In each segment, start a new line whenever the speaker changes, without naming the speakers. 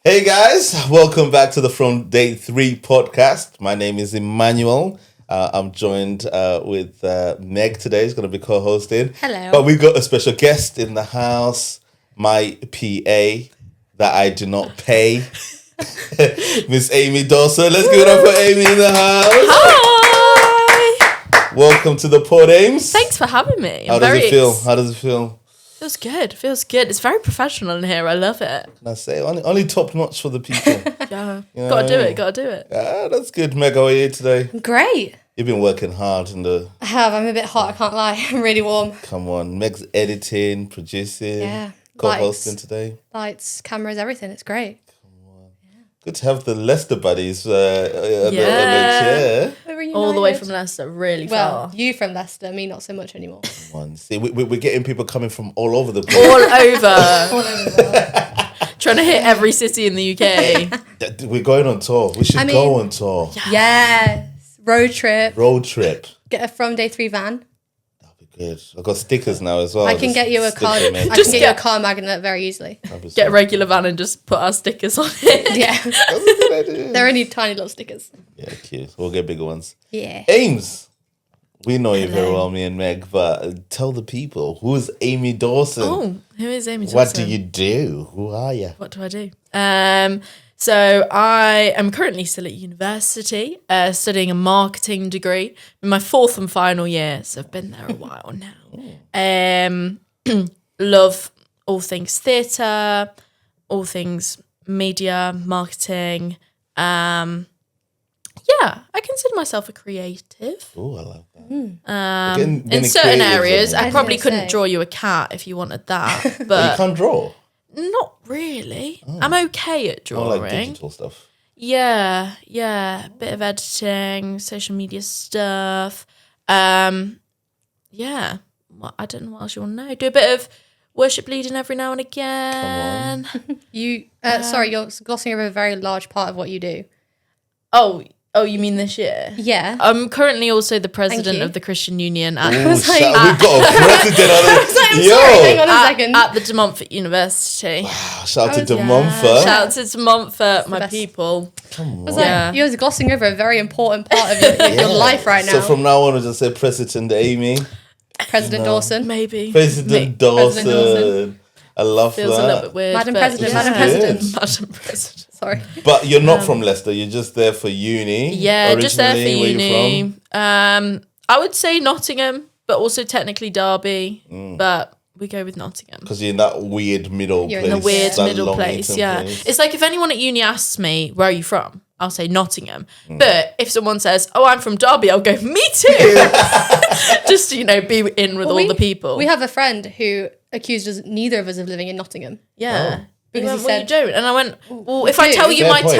Hey guys, welcome back to the From Day 3 podcast. My name is Emmanuel. I'm joined with Meg today. He's going to be co-hosting.
Hello.
But we got a special guest in the house, my PA that I do not pay, Miss Amy Dawson. Let's give it up for Amy in the house.
Hi.
Welcome to the pod, Ames.
Thanks for having me.
How does it feel? How does it feel?
Feels good. It's very professional in here. I love it.
Can I say only top notch for the people?
Yeah.
You know
Gotta do
what I
it. Gotta do it.
Yeah, that's good. Meg, how are you today?
Great.
You've been working hard in the...
I have. I'm a bit hot. I can't lie. I'm really warm.
Come on. Meg's editing, producing,
Yeah.
co-hosting today.
Lights, cameras, everything. It's great.
Good to have the Leicester buddies on the chair.
All the way from Leicester, really
Well,
far.
you from Leicester, me not so much anymore.
Come on. See, we're getting people coming from all over the place.
All over.
All over the world.
Trying to hit every city in the UK.
We're going on tour. We should go on tour.
Yes. Road trip.
Road trip.
Get a From Day 3 van.
That'll be good. I've got stickers now as well.
I can get you a car. I can
Just
get you a
get-
car magnet very easily.
Get a regular van and just put our stickers on it.
Yeah.
That's a good idea.
They're only tiny little stickers.
Yeah, cute. We'll get bigger ones.
Yeah.
Ames. We know you very well, me and Meg, but tell the people, who's Amy Dawson?
Oh, who is Amy Dawson?
What do you do? Who are you?
What do I do? So I am currently still at university, studying a marketing degree in my fourth and final year. So I've been there a while now. Love all things theatre, all things media, marketing. Yeah, I consider myself a creative.
Oh, I love that.
In certain areas, I
was
probably
gonna
couldn't
say.
draw you a cat if you wanted that,
You
but
can't draw.
not really. I'm okay at
More
drawing.
like digital stuff.
Yeah, a bit of editing, social media stuff. Yeah, well, I don't know what else you want to know. Do a bit of worship leading every now and again.
You, sorry, you're glossing over a very large part of what you do.
Oh, you mean this year?
Yeah.
I'm currently also the president
you.
of the Christian Union at,
Ooh,
like-
we've got a president on it.
I'm sorry, hang on a
at,
second.
at the De Montfort University.
Shout out to
Yeah.
Montfort.
Shout out to De Montfort, my
best.
people.
I was like,
Yeah.
you're glossing over a very important part of your life right now.
So from now on, we'll just say President Amy.
President Dawson.
Maybe.
President Dawson.
Dawson.
I love
Feels
that.
a little bit weird.
Madam
but
President,
yeah.
Madam
President.
Madam President.
Sorry.
But you're not from Leicester. You're just there for uni.
Yeah, just there for
Originally, where you
uni. I would say Nottingham, but also technically Derby. But we go with Nottingham.
Because you're in that weird middle
You're
place.
in
The weird
that
middle
Long
place,
Eaton
yeah.
place.
It's like if anyone at uni asks me, where are you from? I'll say Nottingham. But if someone says, oh, I'm from Derby, I'll go, me too. Just to, be in with all the people.
We have a friend who accused us, neither of us, of living in Nottingham.
Yeah.
Oh.
He
Because
went,
he
well, you
said-
don't. And I went, well, if
we
I
do.
tell you
Fair
my
point.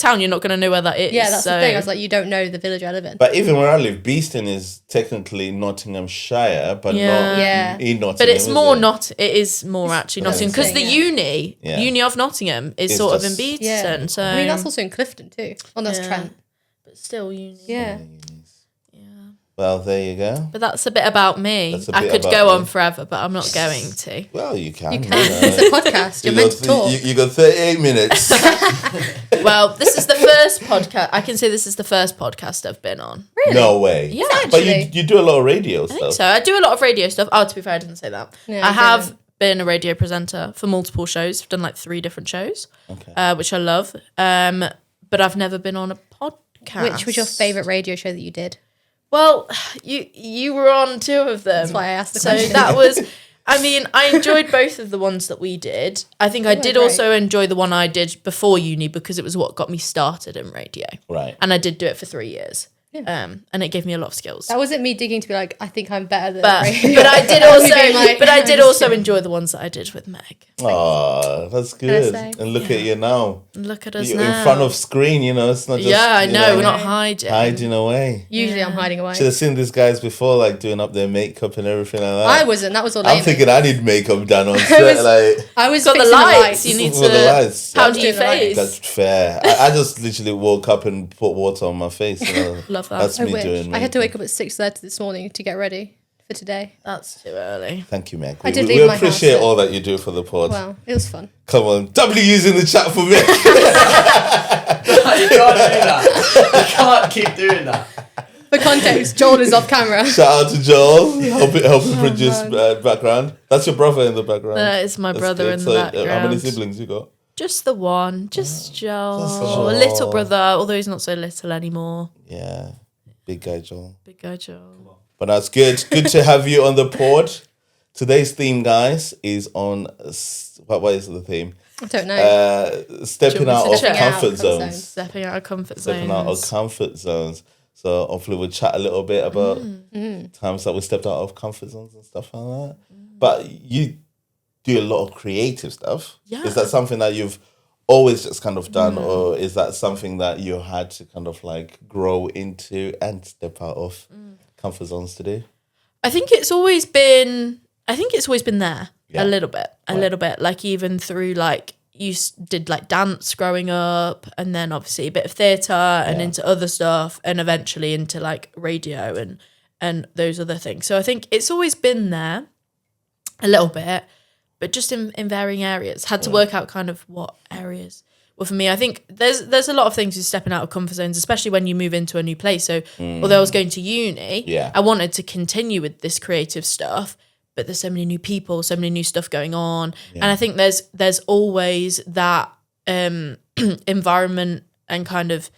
town, you're not going to know where that is.
Yeah, that's
so.
the thing. I was like, you don't know the village I live in.
But even where I live, Beeston is technically Nottinghamshire, but
Yeah.
not
Yeah.
in Nottingham.
But it's
is
more
it?
it is more actually
Yeah.
Nottingham. Because the
Yeah.
uni of Nottingham is
It's
sort of in
just-
Beeston.
Yeah.
So
I mean, that's also in Clifton too. Oh, that's
Yeah.
Trent.
but still uni.
Yeah.
Well, there you go.
But that's a bit about me.
That's a
I
bit
could
about
go
you.
on forever, but I'm not going to.
Well, you can.
You can. It's a podcast. You're meant to talk.
You got 38 minutes.
Well, this is the first podcast. I can say this is the first podcast I've been on.
Really?
No way.
Yeah,
But you,
actually.
you do a lot of radio
I think
stuff.
so. I do a lot of radio stuff. Oh, to be fair, I didn't say that.
Yeah,
I
you
have
didn't.
been a radio presenter for multiple shows. I've done like 3 different shows,
Okay.
which I love. But I've never been on a podcast.
Which was your favourite radio show that you did?
Well, you were on 2 of them.
That's why I asked the
so
question.
that was, I mean, I enjoyed both of the ones that we did. I think I did
great.
also enjoy the one I did before uni because it was what got me started in radio.
Right.
And I did do it for 3 years. And it gave me a lot of skills.
That wasn't me digging to be like, I think I'm better than
But
radio.
but I did
That was
also
me being like,
but I
I'm
did
just
also
kidding.
enjoy the ones that I did with Meg.
Oh, that's good.
say?
And look at you now.
Look at us
You're
now.
in front of screen, it's not just
Yeah, I
you
know. We're not hiding.
hiding away.
Usually I'm hiding away.
Should have seen these guys before, like doing up their makeup and everything like that.
I wasn't. That was all
I'm
Amy.
thinking I need makeup done on set.
was-
like
I was
Got the
fixing
lights. You need
For the
to.
lights.
How
I was
do you
doing the lights.
face?
that's fair. I just literally woke up and put water on my face.
Love that.
That's
I
me
wish.
doing.
I had to
makeup.
wake up at 6:30 this morning to get ready. for today.
That's too early.
Thank you, Meg.
I did
We
leave my house,
appreciate
so-
all that you do for the pod.
Well, it was fun.
Come on, W's in the chat for Meg.
You can't do that. You can't keep doing that.
For context, Joel is off camera.
Shout out to Joel, helping produce
man.
background. That's your brother in the background.
That is my
That's
brother
good.
in the
So,
background.
how many siblings you got?
Just the one. Just Joel.
Joel.
A little brother, although he's not so little anymore.
Yeah, big guy Joel.
Big guy Joel.
But that's good. Good to have you on the pod. Today's theme, guys, is on what is the theme?
I don't know.
Stepping
Do you
out
want
of
me to check?
comfort zones.
Stepping out of comfort
Stepping out of
zones.
comfort zones. So hopefully we'll chat a little bit about times that we stepped out of comfort zones and stuff like that. But you do a lot of creative stuff.
Yeah.
Is that something that you've always just kind of done, or is that something that you had to kind of like grow into and step out of comfort zones to do?
I think it's always been there
Yeah.
a little bit. Like even through like did like dance growing up, and then obviously a bit of theatre and into other stuff, and eventually into like radio and those other things. So I think it's always been there a little bit, but just in varying areas. Had to work out kind of what areas. Well, for me, I think there's a lot of things with stepping out of comfort zones, especially when you move into a new place. So although I was going to uni, I wanted to continue with this creative stuff, but there's so many new people, so many new stuff going on. And I think there's always that environment and kind of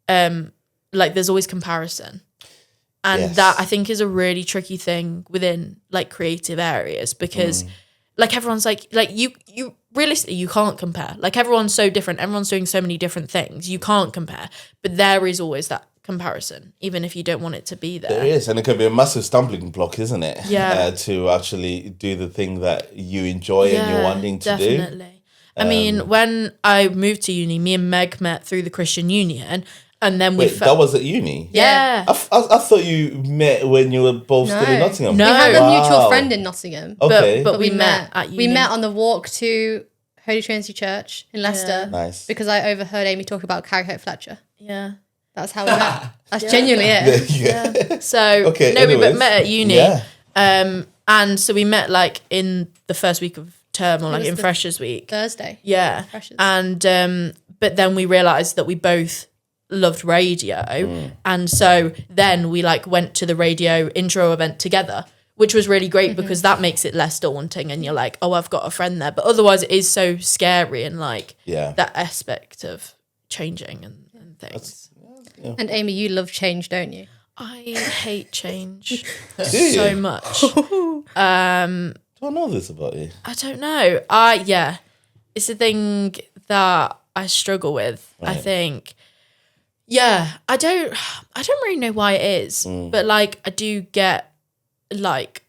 like there's always comparison. And that I think is a really tricky thing within like creative areas, because like everyone's like you realistically you can't compare. Like everyone's so different. Everyone's doing so many different things. You can't compare. But there is always that comparison, even if you don't want it to be there.
There is, and it can be a massive stumbling block, isn't it?
Yeah.
To actually do the thing that you enjoy and you're wanting to do.
Definitely. I mean, when I moved to uni, me and Meg met through the Christian Union, and then
Wait, that was at uni?
Yeah.
I thought you met when you were both still in Nottingham.
No.
We had a mutual
Wow.
friend in Nottingham.
Okay.
But we met at uni.
We met on the walk to Holy Trinity Church in Leicester.
Nice.
Because I overheard Amy talk about Carrie Hope Fletcher.
Yeah.
That's how we met. That's genuinely it.
Yeah. So
Okay,
we
anyways.
met at uni.
Yeah.
And so we met like in the first week of term, or like
was
in
the
Freshers Week.
Thursday.
Yeah.
Freshers.
And but then we realised that we both loved radio. And so then we like went to the radio intro event together, which was really great because that makes it less daunting, and you're like, oh, I've got a friend there. But otherwise it is so scary, and like that aspect of changing and things.
And Amy, you love change, don't you?
I hate change
you?
so much.
Do I know this about you?
I don't know. It's a thing that I struggle with. I think. Yeah, I don't really know why it is, but like I do get like,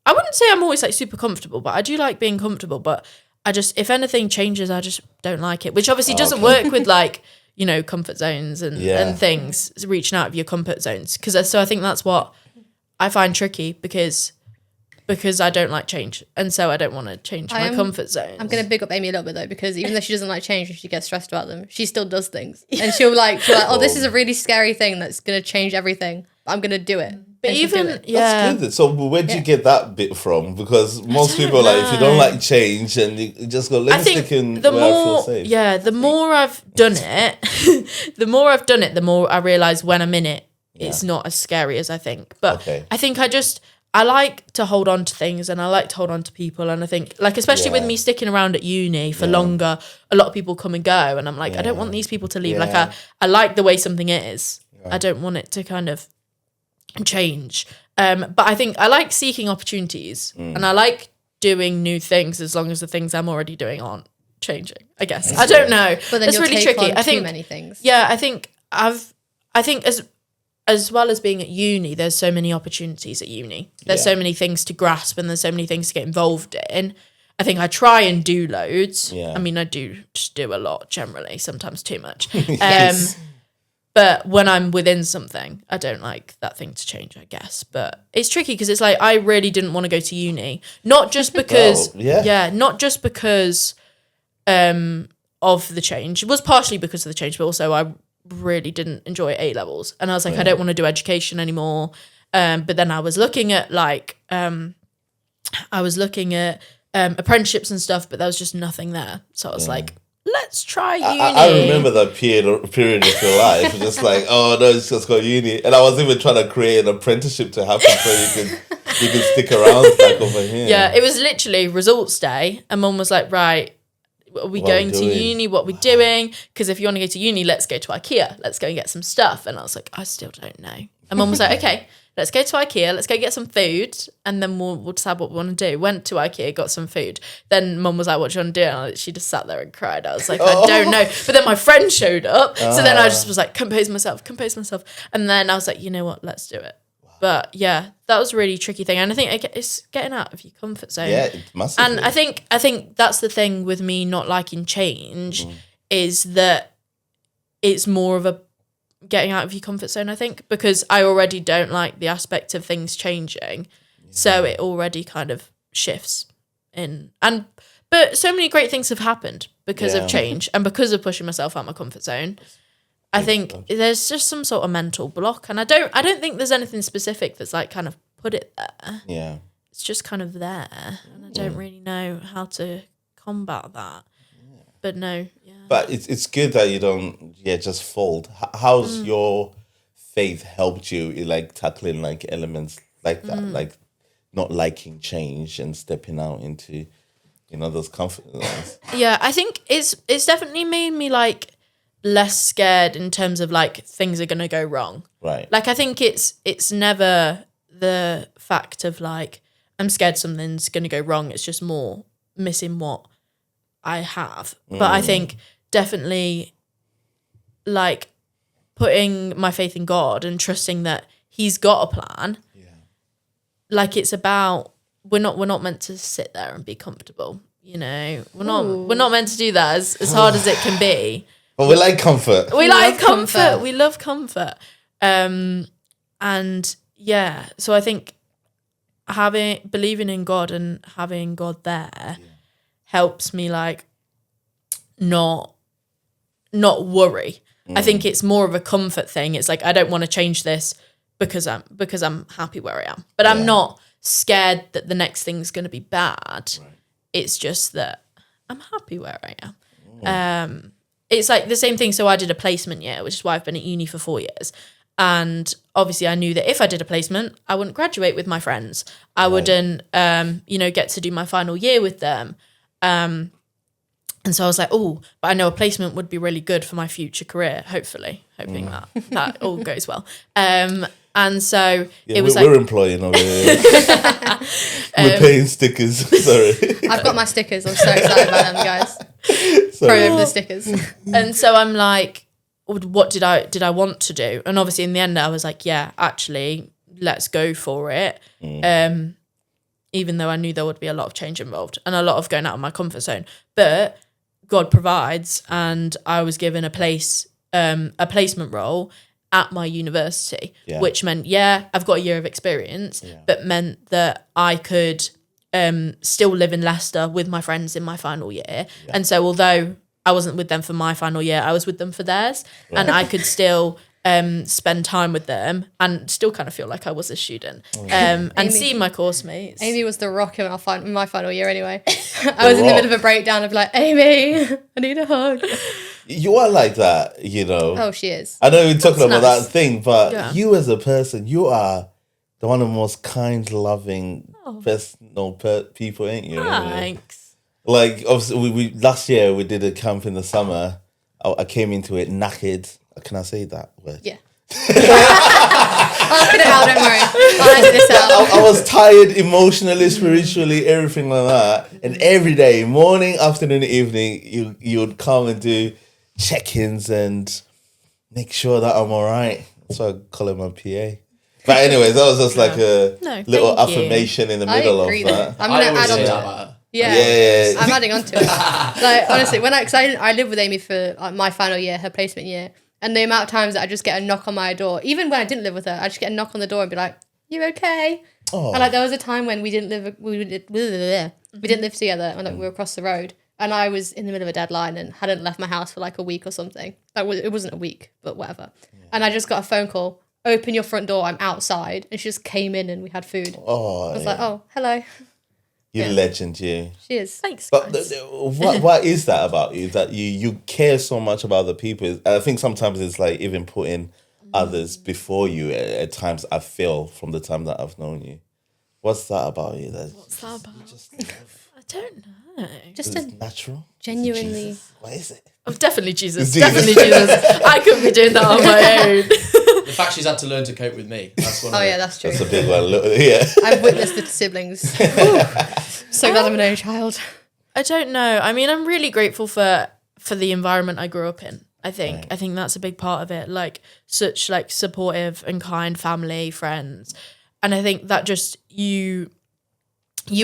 I wouldn't say I'm always like super comfortable, but I do like being comfortable. But I just, if anything changes, I just don't like it, which obviously doesn't work with like, you know, comfort zones and things, reaching out of your comfort zones. So I think that's what I find tricky because I don't like change, and so I don't want to change my comfort zones.
I'm going to big up Amy a little bit though, because even though she doesn't like change and she gets stressed about them, she still does things. And she'll like, oh, this is a really scary thing that's going to change everything. But I'm going to do it.
But
And she'll do
even
it.
yeah,
That's good. So where do you get that bit from? Because most people are like, if you don't like change, and you just go, let
I
me
think
stick in
the
where I feel
more,
safe.
the more I've done it, the more I realise when I'm in it, it's not as scary as I think. But I think I like to hold on to things, and I like to hold on to people. And I think, like, especially with me sticking around at uni for longer, a lot of people come and go, and I'm like, I don't want these people to leave.
Yeah.
Like, I like the way something is. I don't want it to kind of change. But I think I like seeking opportunities, and I like doing new things as long as the things I'm already doing aren't changing, I guess. I don't know.
But then
it's
you'll
really
take
tricky.
on
I think
too many things.
Yeah, I think as well as being at uni, there's so many opportunities at uni. There's so many things to grasp, and there's so many things to get involved in. I think I try and do loads.
Yeah.
I mean, I do just do a lot generally, sometimes too much.
Yes.
But when I'm within something, I don't like that thing to change, I guess. But it's tricky because it's like I really didn't want to go to uni. Not just because, not just because of the change. It was partially because of the change, but also I really didn't enjoy A-levels. And I was like, I don't want to do education anymore. But then I was looking at apprenticeships and stuff, but there was just nothing there. So I was like, let's try uni.
I remember that period of your life, just like, oh no, it's just got uni. And I was even trying to create an apprenticeship to happen so you can stick around like over here.
Yeah, it was literally results day, and Mum was like, right, are we going to uni? What are we doing? Because if you want to go to uni, let's go to IKEA. Let's go and get some stuff. And I was like, I still don't know. And Mum was like, okay, let's go to IKEA. Let's go get some food, and then we'll decide what we want to do. Went to IKEA, got some food. Then Mum was like, what do you want to do? And she just sat there and cried. I was like, I don't know. But then my friend showed up. So then I just was like, compose myself. And then I was like, you know what? Let's do it. But yeah, that was a really tricky thing. And I think it's getting out of your comfort zone.
Yeah, it must be.
And I think that's the thing with me not liking change is that it's more of a getting out of your comfort zone, I think, because I already don't like the aspect of things changing. So it already kind of shifts in. But so many great things have happened because of change and because of pushing myself out of my comfort zone. I think there's just some sort of mental block, and I don't think there's anything specific that's like kind of put it there.
Yeah.
It's just kind of there, and I don't really know how to combat that. Yeah. But no, yeah.
But it's good that you don't just fold. How's your faith helped you in like tackling like elements like that, like not liking change and stepping out into those comfort zones?
Yeah, I think it's definitely made me like less scared in terms of like things are gonna go wrong.
Right.
Like I think it's never the fact of like I'm scared something's gonna go wrong. It's just more missing what I have. But I think definitely like putting my faith in God and trusting that He's got a plan. Yeah. Like it's about we're not meant to sit there and be comfortable. We're not meant to do that as hard as it can be.
But we like comfort.
We like comfort. We love comfort. And yeah, so I think believing in God and having God there helps me like not worry. I think it's more of a comfort thing. It's like I don't want to change this because I'm happy where I am. But I'm not scared that the next thing's going to be bad. Right. It's just that I'm happy where I am. It's like the same thing. So I did a placement year, which is why I've been at uni for 4 years. And obviously I knew that if I did a placement, I wouldn't graduate with my friends. I wouldn't, get to do my final year with them. And so I was like, oh, but I know a placement would be really good for my future career, hopefully, hoping that all goes well. And so it was
we're employing over here. We're paying stickers. Sorry.
I've got my stickers. I'm so excited about them, guys. Pro over the stickers.
And so I'm like, what did I want to do? And obviously in the end I was like, yeah, actually, let's go for it. Even though I knew there would be a lot of change involved and a lot of going out of my comfort zone. But God provides, and I was given a placement role at my university, which meant, I've got a year of experience, but meant that I could still live in Leicester with my friends in my final year. Yeah. And so although I wasn't with them for my final year, I was with them for theirs. Right. And I could still spend time with them and still kind of feel like I was a student. And see my course mates.
Amy was the rock in my final year anyway. I was in the middle of a breakdown. I'd be like, Amy, I need a hug.
You are like that,
Oh, she is.
I know we're talking about that thing, but you as a person, you are the one of the most kind, loving, personal people, ain't you?
Thanks.
Like, obviously, we last year we did a camp in the summer. I came into it knackered. Can I say that word?
Yeah. I'll put it out, don't worry. I'll edit this out.
I was tired emotionally, spiritually, everything like that. And every day, morning, afternoon, evening, you would come and do check-ins and make sure that I'm all right. So I call him my PA. But anyways, that was just like a little affirmation in the middle of that.
I'm going to add on to that. Yeah. I'm adding on to it. Like, honestly, I lived with Amy for my final year, her placement year. And the amount of times that I just get a knock on my door, even when I didn't live with her, I just get a knock on the door and be like, "You okay?" Oh. And like there was a time when we didn't live together, and like we were across the road, and I was in the middle of a deadline and hadn't left my house for like a week or something. It wasn't a week, but whatever. Yeah. And I just got a phone call, open your front door, I'm outside. And she just came in and we had food.
Oh,
I was like, oh, hello.
you legend, you.
She is.
Thanks,
But
guys.
what is that about you? That you care so much about other people? I think sometimes it's like even putting others before you. At times, I feel from the time that I've known you. What's that about you?
What's that about?
Just love.
I don't know.
Just
Is
a
it natural?
genuinely.
Is it Jesus? What is it?
Oh, definitely Jesus.
Jesus.
Definitely Jesus. I couldn't be doing that on my own.
The fact she's had to learn to cope with me. That's one.
Oh
of
yeah,
it.
that's true.
That's a big one. Look, yeah.
I've witnessed the siblings. So glad I'm an only child.
I don't know. I mean, I'm really grateful for the environment I grew up in. I think that's a big part of it. Like such like supportive and kind family, friends. And I think that just you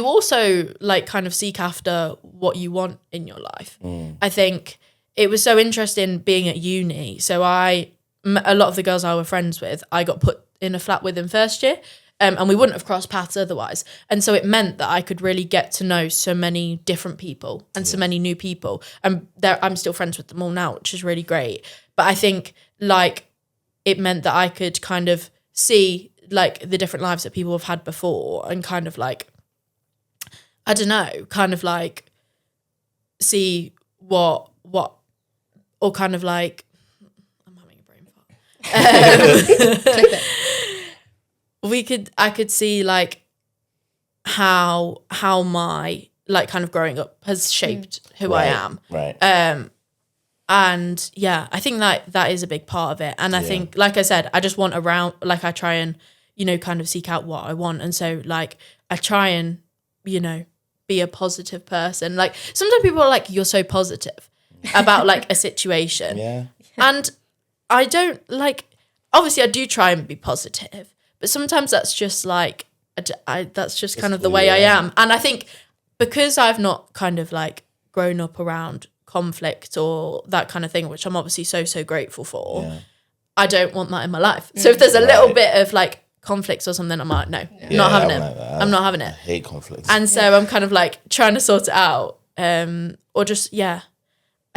also like kind of seek after what you want in your life. I think it was so interesting being at uni. So a lot of the girls I were friends with, I got put in a flat with in first year. And we wouldn't have crossed paths otherwise. And so it meant that I could really get to know so many different people and so many new people. And I'm still friends with them all now, which is really great. But I think like it meant that I could kind of see like the different lives that people have had before and kind of like, I don't know, kind of like see what or kind of like, I'm having a brain fart. I could see like how my like kind of growing up has shaped who I am.
Right.
And yeah, I think that is a big part of it. And I think, like I said, I just want around, like I try and, you know, kind of seek out what I want. And so like, I try and, you know, be a positive person. Like sometimes people are like, you're so positive about like a situation.
Yeah.
And I don't like, obviously I do try and be positive, but sometimes that's just like, that's just kind of the way I am. And I think because I've not kind of like grown up around conflict or that kind of thing, which I'm obviously so grateful for, I don't want that in my life. So if there's a little bit of like conflicts or something, I'm like, no, I'm not having it.
Like
I'm not having
I
it.
hate conflicts.
And so I'm kind of like trying to sort it out. Or just, I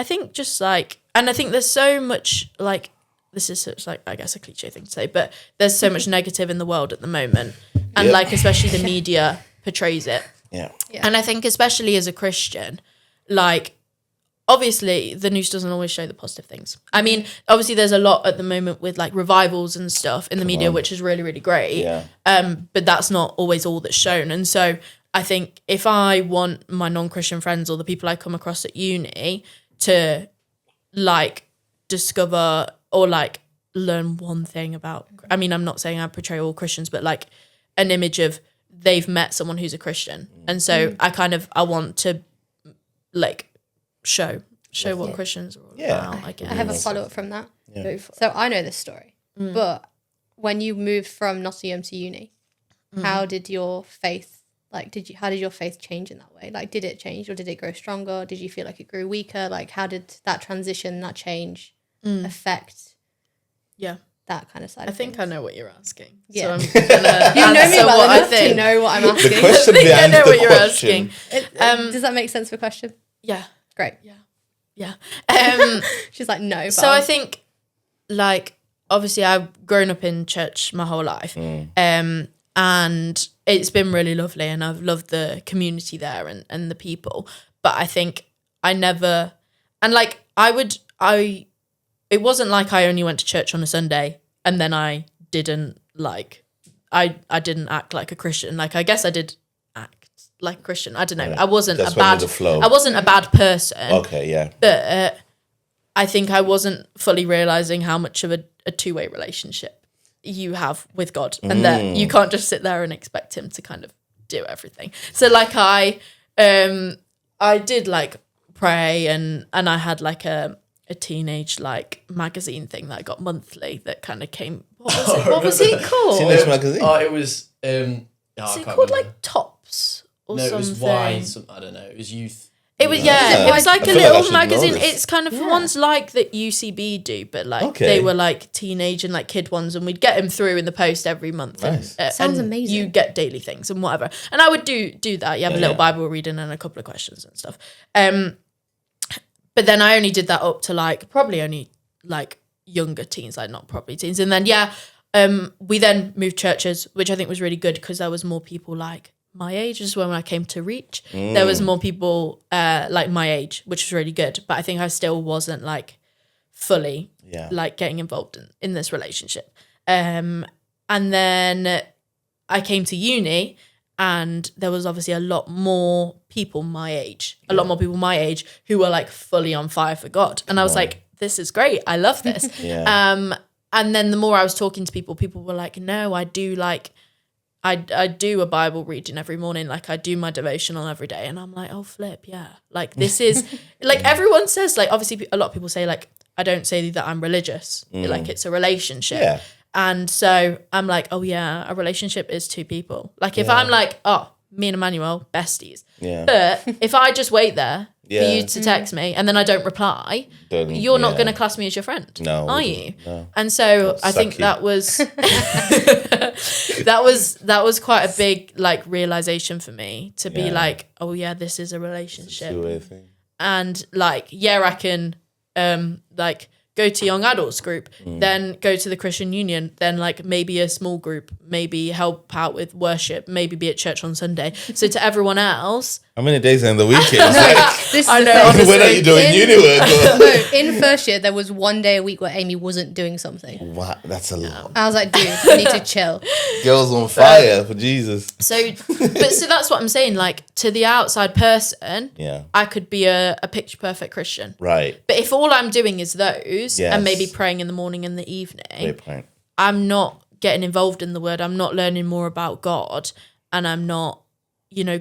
think just like, and I think there's so much like, this is such like, I guess a cliche thing to say, but there's so much negative in the world at the moment. And like, especially the media portrays it.
Yeah.
And I think especially as a Christian, like, obviously the news doesn't always show the positive things. I mean, obviously there's a lot at the moment with like revivals and stuff in the media, which is really, really great.
Yeah.
But that's not always all that's shown. And so I think if I want my non-Christian friends or the people I come across at uni to like discover or like learn one thing about, I mean, I'm not saying I portray all Christians, but like an image of they've met someone who's a Christian. And so I want to like show what Christians are all about, I guess.
I have a follow-up from that.
Yeah.
So I know this story, but when you moved from Nottingham to uni, how did your faith, like, how did your faith change in that way? Like, did it change or did it grow stronger? Did you feel like it grew weaker? Like, how did that transition, that change affect that kind of side
I
of
think
things?
I know what you're asking.
Yeah.
So I'm gonna
You know me
answer
well
what I
enough to
think.
know what I'm asking.
The question
I think I
behind
know
the
what you're
question.
asking.
Does that make sense for a question?
Yeah.
Great.
Yeah.
She's like, no. But
So I think, like, obviously I've grown up in church my whole life, and it's been really lovely, and I've loved the community there and the people. But I think I never, and like it wasn't like I only went to church on a Sunday and then I didn't like, I didn't act like a Christian. Like I guess I did act like a Christian. I don't know.
Right.
I wasn't
Just
a
went
bad.
with the flow.
I wasn't a bad person.
Okay, yeah.
But I think I wasn't fully realizing how much of a two-way relationship you have with God, and that you can't just sit there and expect him to kind of do everything. So like I did like pray, and I had like a teenage like magazine thing that I got monthly that kind of came. What was it called?
Teenage magazine.
Oh, it was.
Is it called like Tops or
No, it
something?
was Y. I don't know. It was youth.
It was
Yeah.
it was like
I
a
feel like I
little
should know
magazine.
this.
It's kind of ones like that UCB do, but like
Okay.
they were like teenage and like kid ones, and we'd get them through in the post every month.
Nice.
Sounds
and
amazing.
You get daily things and whatever, and I would do that. You have a little Bible reading and a couple of questions and stuff. But then I only did that up to like probably only like younger teens, like not probably teens, and then we then moved churches, which I think was really good because there was more people like my age as well. When I came to Reach, there was more people like my age, which was really good. But I think I still wasn't like fully like getting involved in this relationship. And then I came to uni, and there was obviously a lot more people my age, who were like fully on fire for God. And I was like, this is great. I love this. And then the more I was talking to people were like, no, I do like, I do a Bible reading every morning. Like I do my devotional every day. And I'm like, oh, flip. Yeah. Like this is like everyone says, like, obviously a lot of people say like, I don't say that I'm religious. Like it's a relationship. Yeah. And so I'm like, oh yeah, a relationship is two people. Like if I'm like, oh, me and Emmanuel, besties. Yeah. But if I just wait there for you to text me and then I don't reply, you're not going to class me as your friend, are you? No. And so I think that was that was quite a big like realization for me to be like, oh yeah, this is a relationship. It's a two-way thing. And like, I can like go to young adults group, then go to the Christian Union, then like maybe a small group, maybe help out with worship, maybe be at church on Sunday. So to everyone else,
how many days in the weekend?
I know.
When are you doing uni work?
No, in first year there was one day a week where Amy wasn't doing something.
Wow, that's a lot.
I was like, dude, you need to chill.
Girls on fire for Jesus.
So that's what I'm saying. Like to the outside person, I could be a picture perfect Christian,
right?
But if all I'm doing is those, and maybe praying in the morning and the evening, I'm not getting involved in the Word. I'm not learning more about God, and I'm not,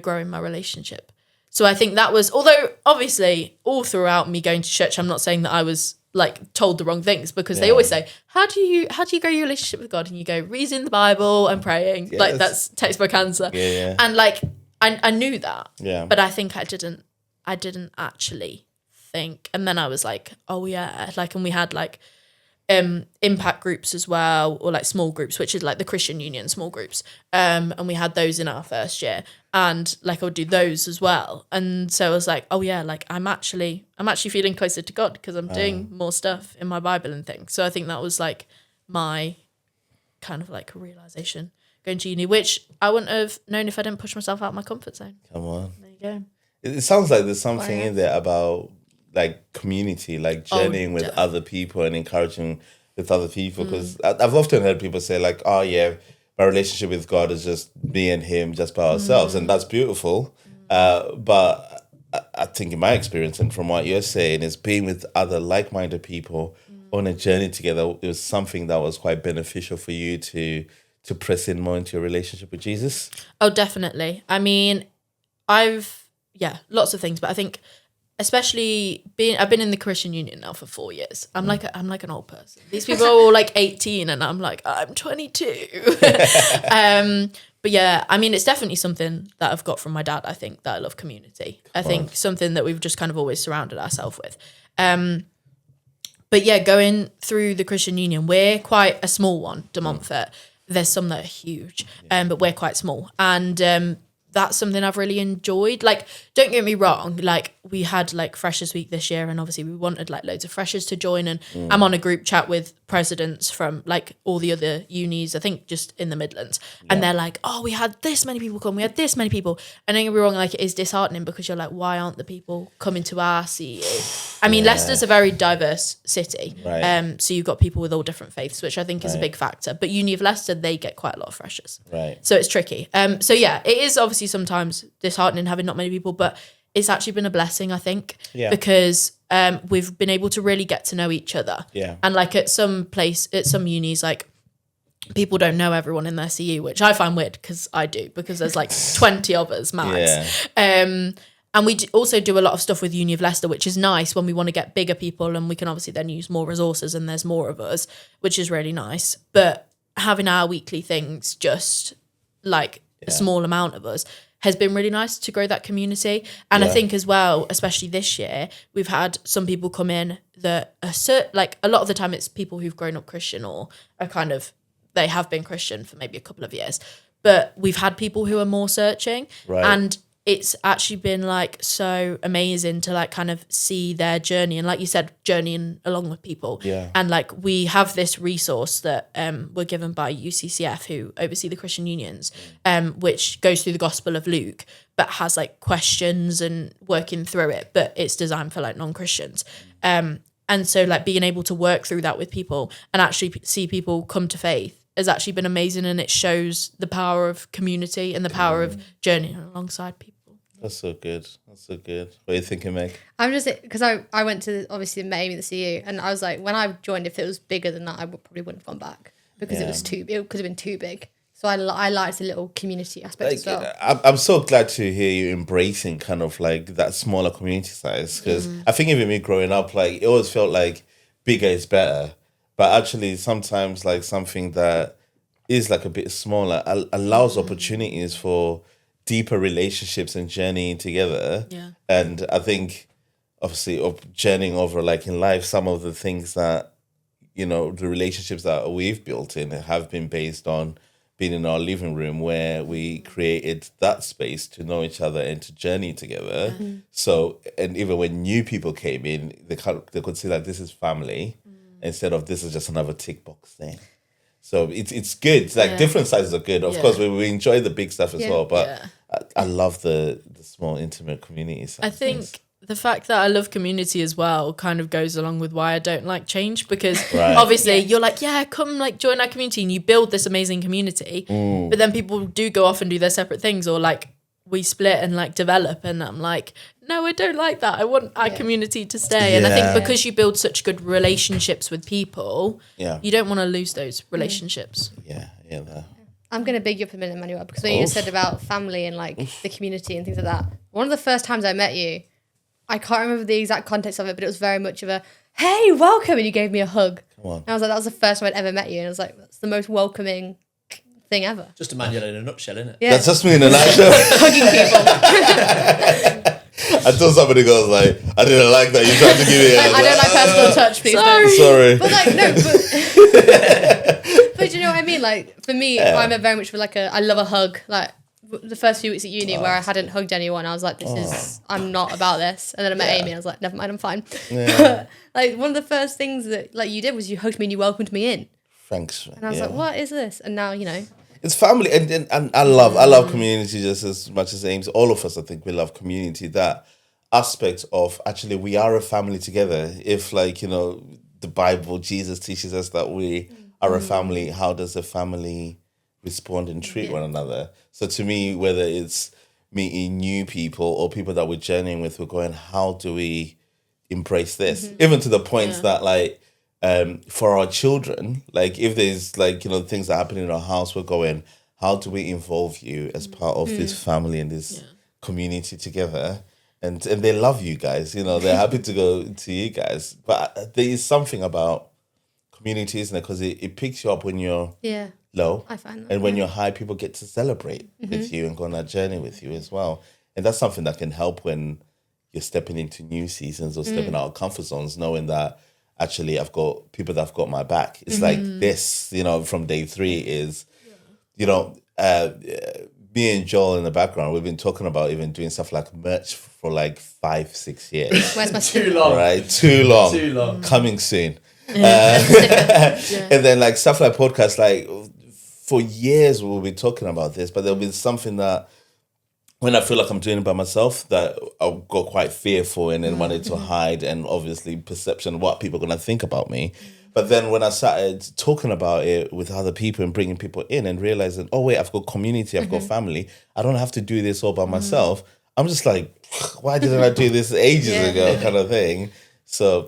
growing my relationship. So I think that was, although obviously all throughout me going to church, I'm not saying that I was like told the wrong things, because they always say, how do you grow your relationship with God? And you go, reading the Bible and praying. Yes. Like that's textbook answer. Yeah. And like I knew that. Yeah. But I think I didn't actually think. And then I was like, oh yeah, like, and we had like impact groups as well, or like small groups, which is like the Christian Union small groups, and we had those in our first year, and like I would do those as well. And so I was like, oh yeah, like I'm actually feeling closer to God because I'm doing more stuff in my Bible and things. So I think that was like my kind of like realization going to uni, which I wouldn't have known if I didn't push myself out of my comfort zone.
Come on,
there you go.
It sounds like there's something in there about like community, like journeying with other people and encouraging with other people. Because I've often heard people say like, oh yeah, my relationship with God is just me and him just by ourselves. And that's beautiful. But I think in my experience and from what you're saying is being with other like-minded people on a journey together, it was something that was quite beneficial for you to press in more into your relationship with Jesus.
Oh, definitely. I mean, lots of things, but I think especially I've been in the Christian Union now for 4 years. I'm like an old person. These people are all like 18 and I'm like, I'm 22. But yeah, I mean, it's definitely something that I've got from my dad. I think that I love community. I think something that we've just kind of always surrounded ourselves with. But yeah, going through the Christian Union, we're quite a small one, De Montfort. There's some that are huge, but we're quite small. And that's something I've really enjoyed. Like, don't get me wrong, like we had like Freshers Week this year, and obviously we wanted like loads of freshers to join, and I'm on a group chat with presidents from like all the other unis, I think just in the Midlands, and they're like, oh, we had this many people come, we had this many people, and don't get me wrong, like it is disheartening because you're like, why aren't the people coming to our CE? I mean, Leicester's a very diverse city, so you've got people with all different faiths, which I think is a big factor, but Uni of Leicester, they get quite a lot of freshers, so it's tricky. So yeah, it is obviously sometimes disheartening having not many people, but it's actually been a blessing, I think, because we've been able to really get to know each other. Yeah. And like at some unis, like people don't know everyone in their CU, which I find weird because I do, because there's like 20 of us max. Yeah. And we also do a lot of stuff with Uni of Leicester, which is nice when we want to get bigger people, and we can obviously then use more resources and there's more of us, which is really nice. But having our weekly things, just like a small amount of us, has been really nice to grow that community. And I think as well, especially this year, we've had some people come in that are like a lot of the time it's people who've grown up Christian or are kind of, they have been Christian for maybe a couple of years, but we've had people who are more searching. And it's actually been like so amazing to like kind of see their journey, and like you said, journeying along with people.
Yeah.
And like we have this resource that we're given by UCCF, who oversee the Christian unions, which goes through the Gospel of Luke, but has like questions and working through it, but it's designed for like non-Christians. And so like being able to work through that with people and actually see people come to faith has actually been amazing, and it shows the power of community and the power of journeying alongside people.
That's so good. That's so good. What are you thinking, Meg?
I'm just, because I went to obviously met Amy at the CU, and I was like, when I joined, if it was bigger than that, I probably wouldn't have gone back because it could have been too big. So I liked the little community aspect as well.
I'm so glad to hear you embracing kind of like that smaller community size, because I think even me growing up, like it always felt like bigger is better. But actually, sometimes like something that is like a bit smaller allows opportunities for deeper relationships and journeying together.
Yeah.
And I think, obviously, journeying over like in life, some of the things that, you know, the relationships that we've built in have been based on being in our living room, where we created that space to know each other and to journey together. So, and even when new people came in, they could see like this is family. Instead of this is just another tick box thing. So it's good. It's like different sizes are good. Of course, we enjoy the big stuff as well, but I love the small intimate community size.
I think the fact that I love community as well kind of goes along with why I don't like change, because obviously you're like, yeah, come like join our community, and you build this amazing community, but then people do go off and do their separate things, or like we split and like develop, and I'm like, no, I don't like that. I want our community to stay. And I think because you build such good relationships with people, you don't want to lose those relationships.
I'm going to big you up a minute, Emmanuel, because when you said about family and like the community and things like that, one of the first times I met you, I can't remember the exact context of it, but it was very much of a, hey, welcome, and you gave me a hug.
Come on.
And I was like, that was the first time I'd ever met you, and I was like, that's the most welcoming thing ever.
Just Emmanuel in a nutshell, isn't it?
Yeah.
That's just me in a nutshell.
Hugging people.
Until somebody goes like, I didn't like that. You tried to give me
I don't like personal touch, please.
Sorry.
But like, no, but do you know what I mean? Like, for me, I'm a very much for like I love a hug. Like, the first few weeks at uni where I hadn't hugged anyone, I was like, I'm not about this. And then I met Amy and I was like, never mind, I'm fine.
Yeah.
Like, one of the first things that like you did was you hugged me and you welcomed me in.
Thanks.
And I was like, what is this? And now, you know.
It's family, and I love community just as much as Ames. All of us, I think, we love community. That aspect of actually we are a family together. If like, you know, the Bible, Jesus teaches us that we are a family, how does a family respond and treat one another? So to me, whether it's meeting new people or people that we're journeying with, we're going, how do we embrace this? Even to the point that like, for our children, like if there's like, you know, things that happen in our house, we're going, how do we involve you as part of this family and this community together? And they love you guys, you know, they're happy to go to you guys. But there is something about community, isn't it? Because it picks you up when you're low.
I find that.
And when you're high, people get to celebrate with you and go on that journey with you as well. And that's something that can help when you're stepping into new seasons or stepping out of comfort zones, knowing that actually I've got people that have got my back. It's like this, you know, from day 3 is, you know, me and Joel in the background, we've been talking about even doing stuff like merch for like 5-6 years.
Where's my
Too long.
Right? Too long.
Too long.
Coming soon. And then like stuff like podcasts, like for years we'll be talking about this, but there'll be something that when I feel like I'm doing it by myself, that I got quite fearful and then wanted to hide, and obviously perception of what people are going to think about me. But then when I started talking about it with other people and bringing people in and realizing, oh wait, I've got community, I've got family, I don't have to do this all by myself. I'm just like, why didn't I do this ages ago kind of thing? So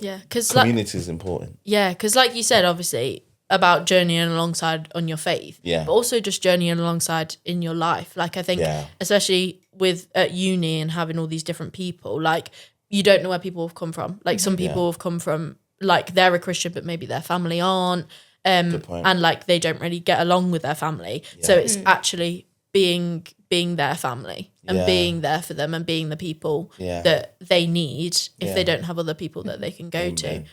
community is important.
Yeah, because like you said, obviously, about journeying alongside on your faith, but also just journeying alongside in your life. Like I think, especially with at uni and having all these different people, like you don't know where people have come from. Like some people have come from, like they're a Christian, but maybe their family aren't, and like they don't really get along with their family. So it's actually being their family and being there for them and being the people that they need if they don't have other people that they can go to.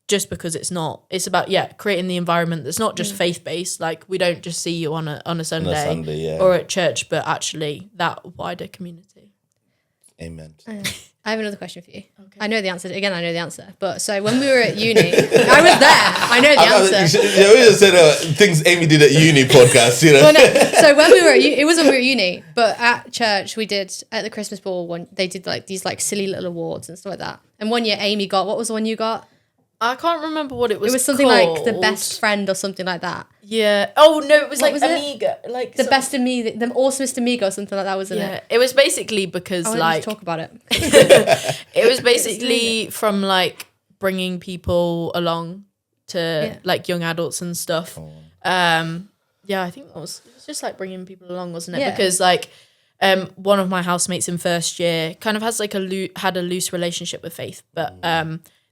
just because it's not. It's about creating the environment that's not just faith based. Like we don't just see you on a Sunday, or at church, but actually that wider community.
Amen.
I have another question for you. Okay. I know the answer. Again, I know the answer. But so when we were at uni, I was there. I know the answer.
We just said things Amy did at uni podcast, you know.
Well, no. So when we were at it wasn't when we were at uni, but at church we did at the Christmas ball they did like these like silly little awards and stuff like that. And one year Amy got, what was the one you got?
I can't remember what it was.
It was something
called.
like the best friend or something like that.
Yeah. Oh no, it was
What
like
was it?
Amiga, like
The best Amiga, the awesomest Amiga or something like that, wasn't it?
It was basically because
I
like
talk about it.
it was basically from like bringing people along to like young adults and stuff. I think it was just like bringing people along, wasn't it?
Yeah.
Because like one of my housemates in first year kind of has like had a loose relationship with faith, but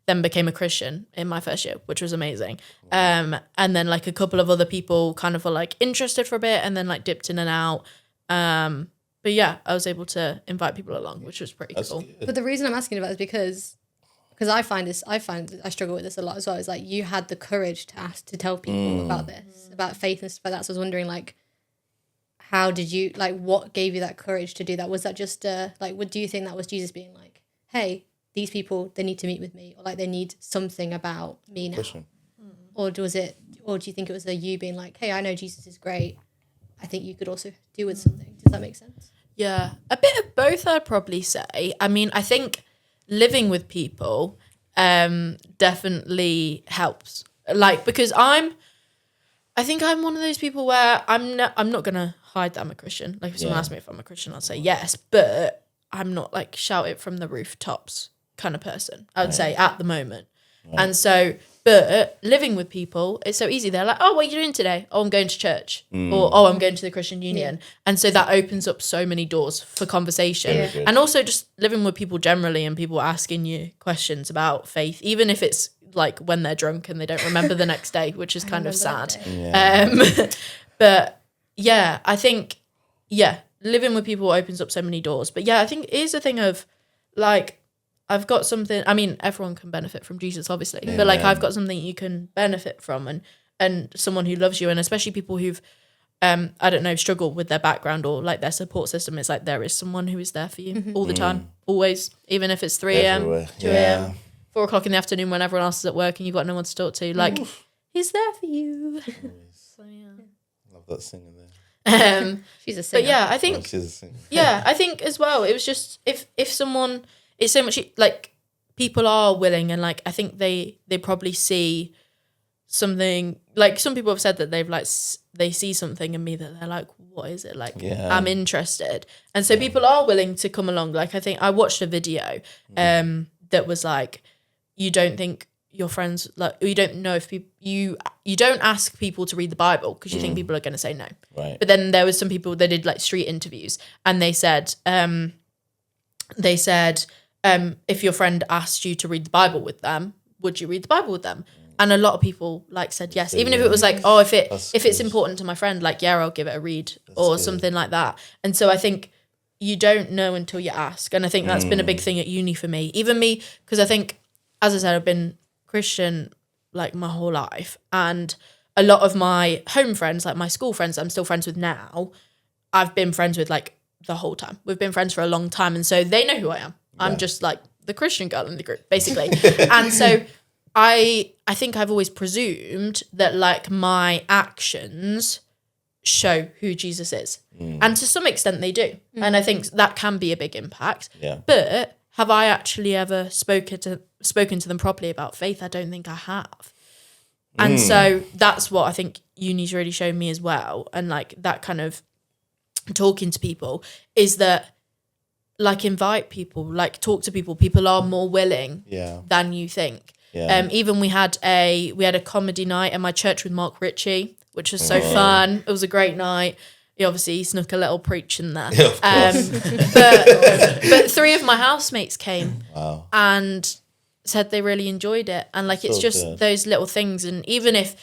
then became a Christian in my first year, which was amazing. And then like a couple of other people kind of were like interested for a bit and then like dipped in and out. But yeah, I was able to invite people along, which was pretty cool.
Good.
But the reason I'm asking about it is because I struggle with this a lot as well. It's like you had the courage to ask, to tell people about this, about faith and stuff like that. So I was wondering like, how did you, like, what gave you that courage to do that? Was that just do you think that was Jesus being like, hey, these people, they need to meet with me, or like they need something about me now? Or do you think it was you being like, hey, I know Jesus is great, I think you could also do with something? Does that make sense?
Yeah, a bit of both, I'd probably say. I mean, I think living with people definitely helps. Like, because I think I'm one of those people where I'm not gonna hide that I'm a Christian. Like if someone asks me if I'm a Christian, I'd say yes, but I'm not like shout it from the rooftops kind of person, I would say at the moment. And so, but living with people, it's so easy. They're like, oh, what are you doing today? Oh, I'm going to church. Or, oh, I'm going to the Christian Union. And so that opens up so many doors for conversation. And also just living with people generally and people asking you questions about faith, even if it's like when they're drunk and they don't remember the next day, which is kind of sad. But yeah, I think, living with people opens up so many doors. But yeah, I think it is a thing of like, I've got something, I mean, everyone can benefit from Jesus, obviously, but like I've got something you can benefit from and someone who loves you, and especially people who've, I don't know, struggled with their background or like their support system. It's like there is someone who is there for you all the time, always, even if it's 3 a.m., 2 a.m., 4 o'clock in the afternoon when everyone else is at work and you've got no one to talk to. Like, he's there for you. So, yeah.
Love that singer there.
She's a singer.
But yeah, I think,
she's a singer.
yeah, I think as well, it was just, if someone, it's so much like people are willing, and like I think they probably see something, like some people have said that they've like they see something in me that they're like, what is it, like I'm interested, and so people are willing to come along. Like I think I watched a video that was like, you don't think your friends, like you don't know if people, you don't ask people to read the Bible because you think people are going to say no,
right?
But then there was some people that did like street interviews and they said if your friend asked you to read the Bible with them, would you read the Bible with them? And a lot of people like said yes, even if it was like, oh, if it's important to my friend, like I'll give it a read or something like that. And so I think you don't know until you ask, and I think that's been a big thing at uni for me, even me, because I think, as I said, I've been Christian like my whole life, and a lot of my home friends, like my school friends, I'm still friends with now, I've been friends with like the whole time. We've been friends for a long time, and so they know who I am. I'm just like the Christian girl in the group, basically. And so I think I've always presumed that like my actions show who Jesus is. And to some extent they do. And I think that can be a big impact.
Yeah.
But have I actually ever spoken to them properly about faith? I don't think I have. And so that's what I think uni's really shown me as well. And like that kind of talking to people is that, like, invite people, like talk to people. People are more willing than you think. Even we had a comedy night at my church with Mark Ritchie, which was so fun. It was a great night. He obviously snuck a little preach in there.
Yeah, of course.
But 3 of my housemates came and said they really enjoyed it. And like it's just those little things. And even if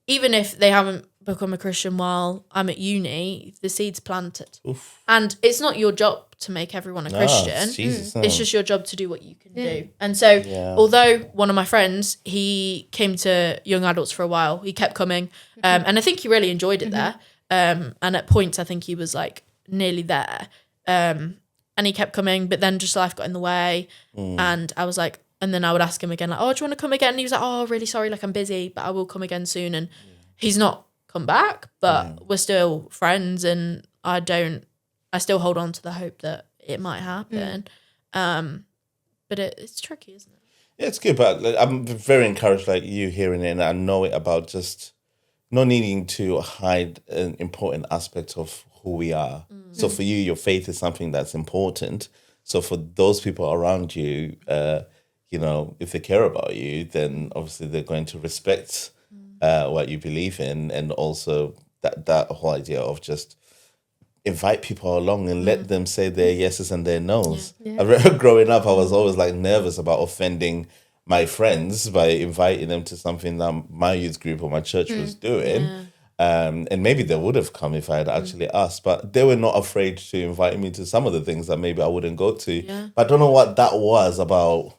they haven't become a Christian while I'm at uni, the seed's planted.
Oof.
And it's not your job to make everyone a Christian.
Jesus,
It's just your job to do what you can do. And so, although one of my friends, he came to young adults for a while, he kept coming. And I think he really enjoyed it there. And at points, I think he was like nearly there. And he kept coming, but then just life got in the way. And I was like, and then I would ask him again, like, oh, do you want to come again? And he was like, oh, really sorry, like I'm busy, but I will come again soon. And he's not come back, but we're still friends, and I still hold on to the hope that it might happen. But it's tricky, isn't it?
Yeah, it's good, but like, I'm very encouraged, like you hearing it, and I know it about just not needing to hide an important aspect of who we are. So for you, your faith is something that's important. So for those people around you, you know, if they care about you, then obviously they're going to respect what you believe in, and also that whole idea of just invite people along and let them say their yeses and their nos. I remember growing up, I was always like nervous about offending my friends by inviting them to something that my youth group or my church was doing. And maybe they would have come if I had actually asked, but they were not afraid to invite me to some of the things that maybe I wouldn't go to. But I don't know what that was about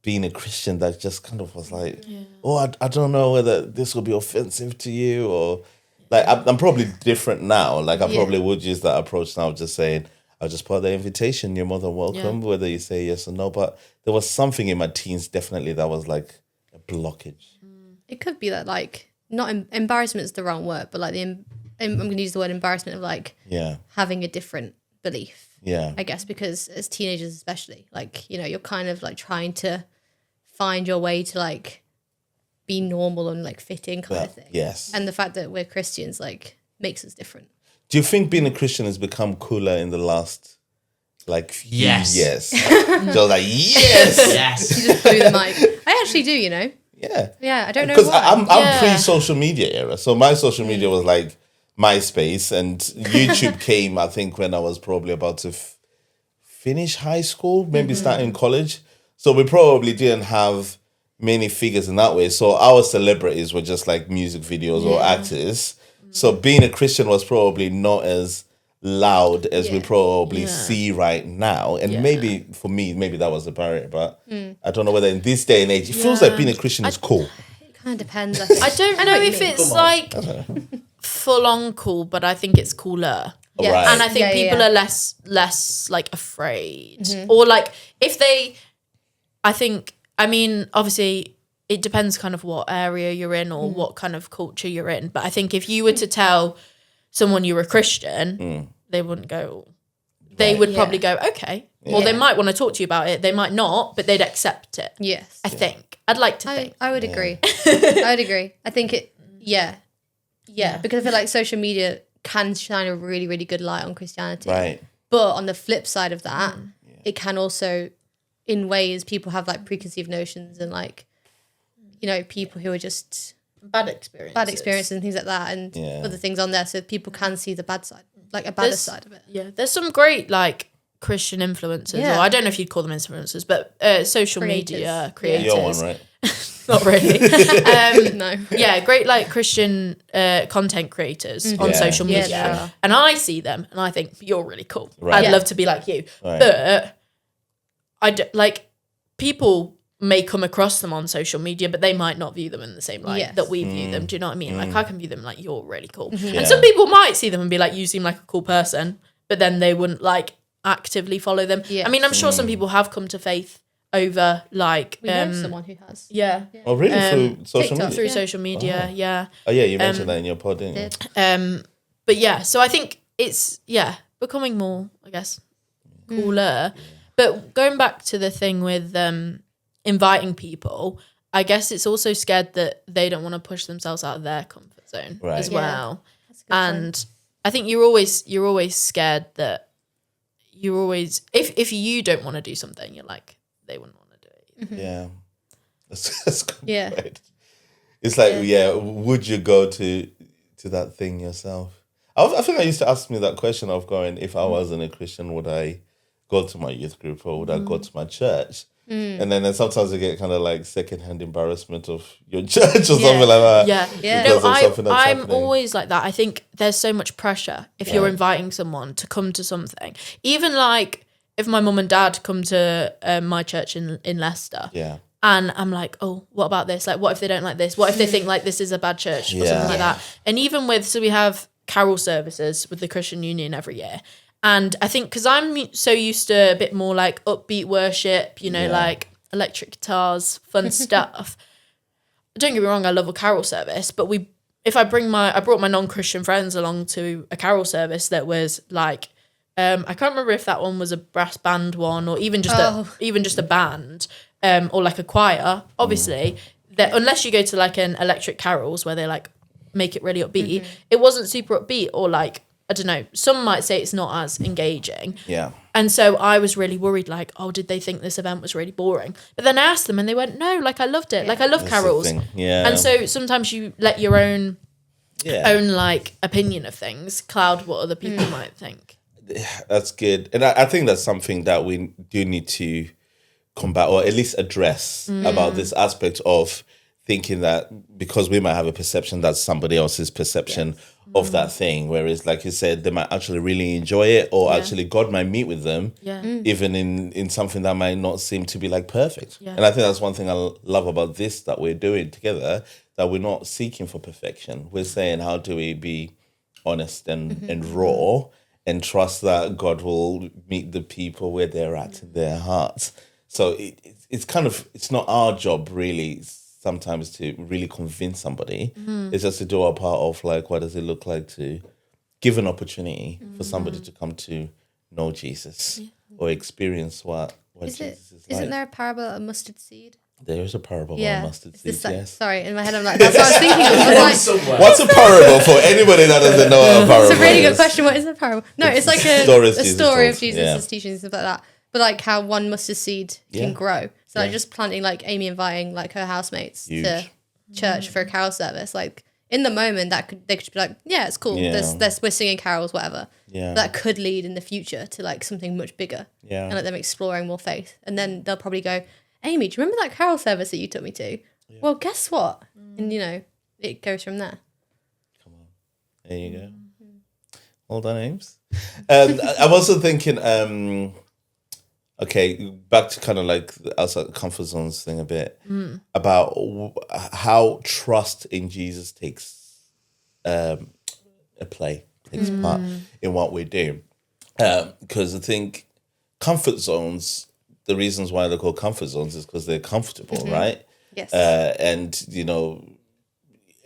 being a Christian that just kind of was like, oh, I don't know whether this will be offensive to you, or like I'm probably different now. Like I probably would use that approach now, just saying, I'll just put the invitation, you're more than welcome, whether you say yes or no. But there was something in my teens definitely that was like a blockage.
It could be that like, not embarrassment is the wrong word, but like I'm going to use the word embarrassment of like having a different belief. I guess, because as teenagers especially, like, you know, you're kind of like trying to find your way to like be normal and like fit in kind of thing. And the fact that we're Christians like makes us different.
Do you think being a Christian has become cooler in the last like few years? Just like yes.
You just blew the mic. I actually do, you know. I don't know
because
why.
I'm pre-social media era, so my social media was like MySpace, and YouTube came I think when I was probably about to finish high school, maybe starting college. So we probably didn't have many figures in that way. So our celebrities were just like music videos or actors. So being a Christian was probably not as loud as we probably see right now. And maybe for me, maybe that was the barrier. But I don't know whether in this day and age, it feels like being a Christian is cool.
It kind of depends. I think.
I don't know if it's like full on cool, but I think it's cooler.
Right.
And I think people are less like afraid. Or like if they, I mean, obviously it depends kind of what area you're in or what kind of culture you're in. But I think if you were to tell someone you were a Christian, they wouldn't go, they would probably go, okay. Well, they might want to talk to you about it. They might not, but they'd accept it.
Yes.
I think. I'd like to think.
I would agree. I would agree. I think because I feel like social media can shine a really, really good light on Christianity.
Right.
But on the flip side of that, it can also, in ways, people have like preconceived notions and like, you know, people who are just
Bad experiences
and things like that, and other things on there, so people can see the bad side, like a better side of it.
Yeah, there's some great like Christian influencers, or I don't know if you'd call them influencers, but social media creators.
You're one, right?
Not really.
No.
Yeah, great like Christian content creators on social media.
Yeah.
And I see them and I think, you're really cool.
Right.
I'd love to be like you.
Right.
But like people may come across them on social media, but they might not view them in the same light that we view them. Do you know what I mean? Like I can view them like, you're really cool. And some people might see them and be like, you seem like a cool person, but then they wouldn't like actively follow them. I mean, I'm sure some people have come to faith over like
We know someone who has.
Oh, really? Through social
TikTok.
media?
Through social media,
Oh, yeah, you mentioned that in your pod, didn't you?
but yeah, so I think it's becoming more, I guess, cooler. But going back to the thing with inviting people, I guess it's also scared that they don't want to push themselves out of their comfort zone as well.
That's a good
And
point.
I think you're always scared that you're always if you don't want to do something, you're like, they wouldn't want to do it either.
Yeah. That's good.
Yeah.
Right. It's like, would you go to that thing yourself? I think I used to ask me that question of going, if I wasn't a Christian, would I go to my youth group or would I go to my church? And then sometimes you get kind of like secondhand embarrassment of your church or something like that.
Yeah.
because of something that's
I'm
happening.
always like that. I think there's so much pressure if you're inviting someone to come to something. Even like if my mum and dad come to my church in Leicester.
Yeah.
And I'm like, oh, what about this? Like, what if they don't like this? What if they think like this is a bad church or something like that? And even so we have carol services with the Christian Union every year. And I think because I'm so used to a bit more like upbeat worship, like electric guitars, fun stuff. Don't get me wrong, I love a carol service, but I brought my non-Christian friends along to a carol service that was like, I can't remember if that one was a brass band one or even just a band, or like a choir. Obviously, unless you go to like an electric carols where they like make it really upbeat, it wasn't super upbeat or like, I don't know, some might say it's not as engaging.
Yeah.
And so I was really worried, like, oh, did they think this event was really boring? But then I asked them and they went, no, like I loved it. Like I love carols.
Yeah.
And so sometimes you let your own like opinion of things cloud what other people might think.
That's good. And I think that's something that we do need to combat or at least address about this aspect of thinking that because we might have a perception that's somebody else's perception of that thing, whereas like you said, they might actually really enjoy it or actually God might meet with them even in something that might not seem to be like perfect. And I think that's one thing I love about this that we're doing together, that we're not seeking for perfection. We're saying, how do we be honest and raw and trust that God will meet the people where they're at in their hearts. So it's not our job really sometimes to really convince somebody. It's just to do our part of like, what does it look like to give an opportunity for somebody to come to know Jesus or experience what Jesus is like.
Isn't there a parable of a mustard seed?
There is a parable of mustard seeds, yes.
Sorry, in my head I'm like, that's what I was thinking. I was like,
what's a parable for anybody that doesn't know what a parable is?
it's a really good question. What is a parable? No, it's like a story of Jesus' teaching and stuff like that. But like how one mustard seed can grow. So like just planting, like Amy inviting like her housemates to church for a carol service. Like in the moment they could be like, yeah, it's cool. We're singing carols, whatever.
Yeah.
That could lead in the future to like something much bigger.
Yeah.
And like them exploring more faith. And then they'll probably go, Amy, do you remember that carol service that you took me to? Yeah. Well, guess what? And it goes from there.
Come on. There you go. Well done, Ames. I'm also thinking, okay, back to kind of like the outside comfort zones thing a bit, about how trust in Jesus takes part in what we do. Because I think comfort zones, the reasons why they're called comfort zones is because they're comfortable, right?
Yes.
And,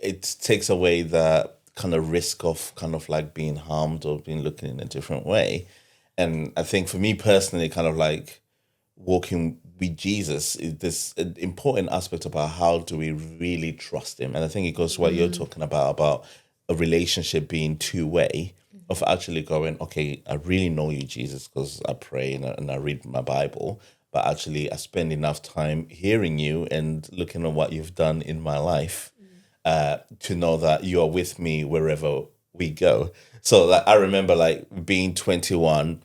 it takes away that kind of risk of kind of like being harmed or being looked in a different way. And I think for me personally, kind of like walking with Jesus is this an important aspect about how do we really trust him. And I think it goes to what you're talking about a relationship being two-way, of actually going, okay, I really know you, Jesus, because I pray and I read my Bible, but actually I spend enough time hearing you and looking at what you've done in my life to know that you are with me wherever we go. So like, I remember like being 21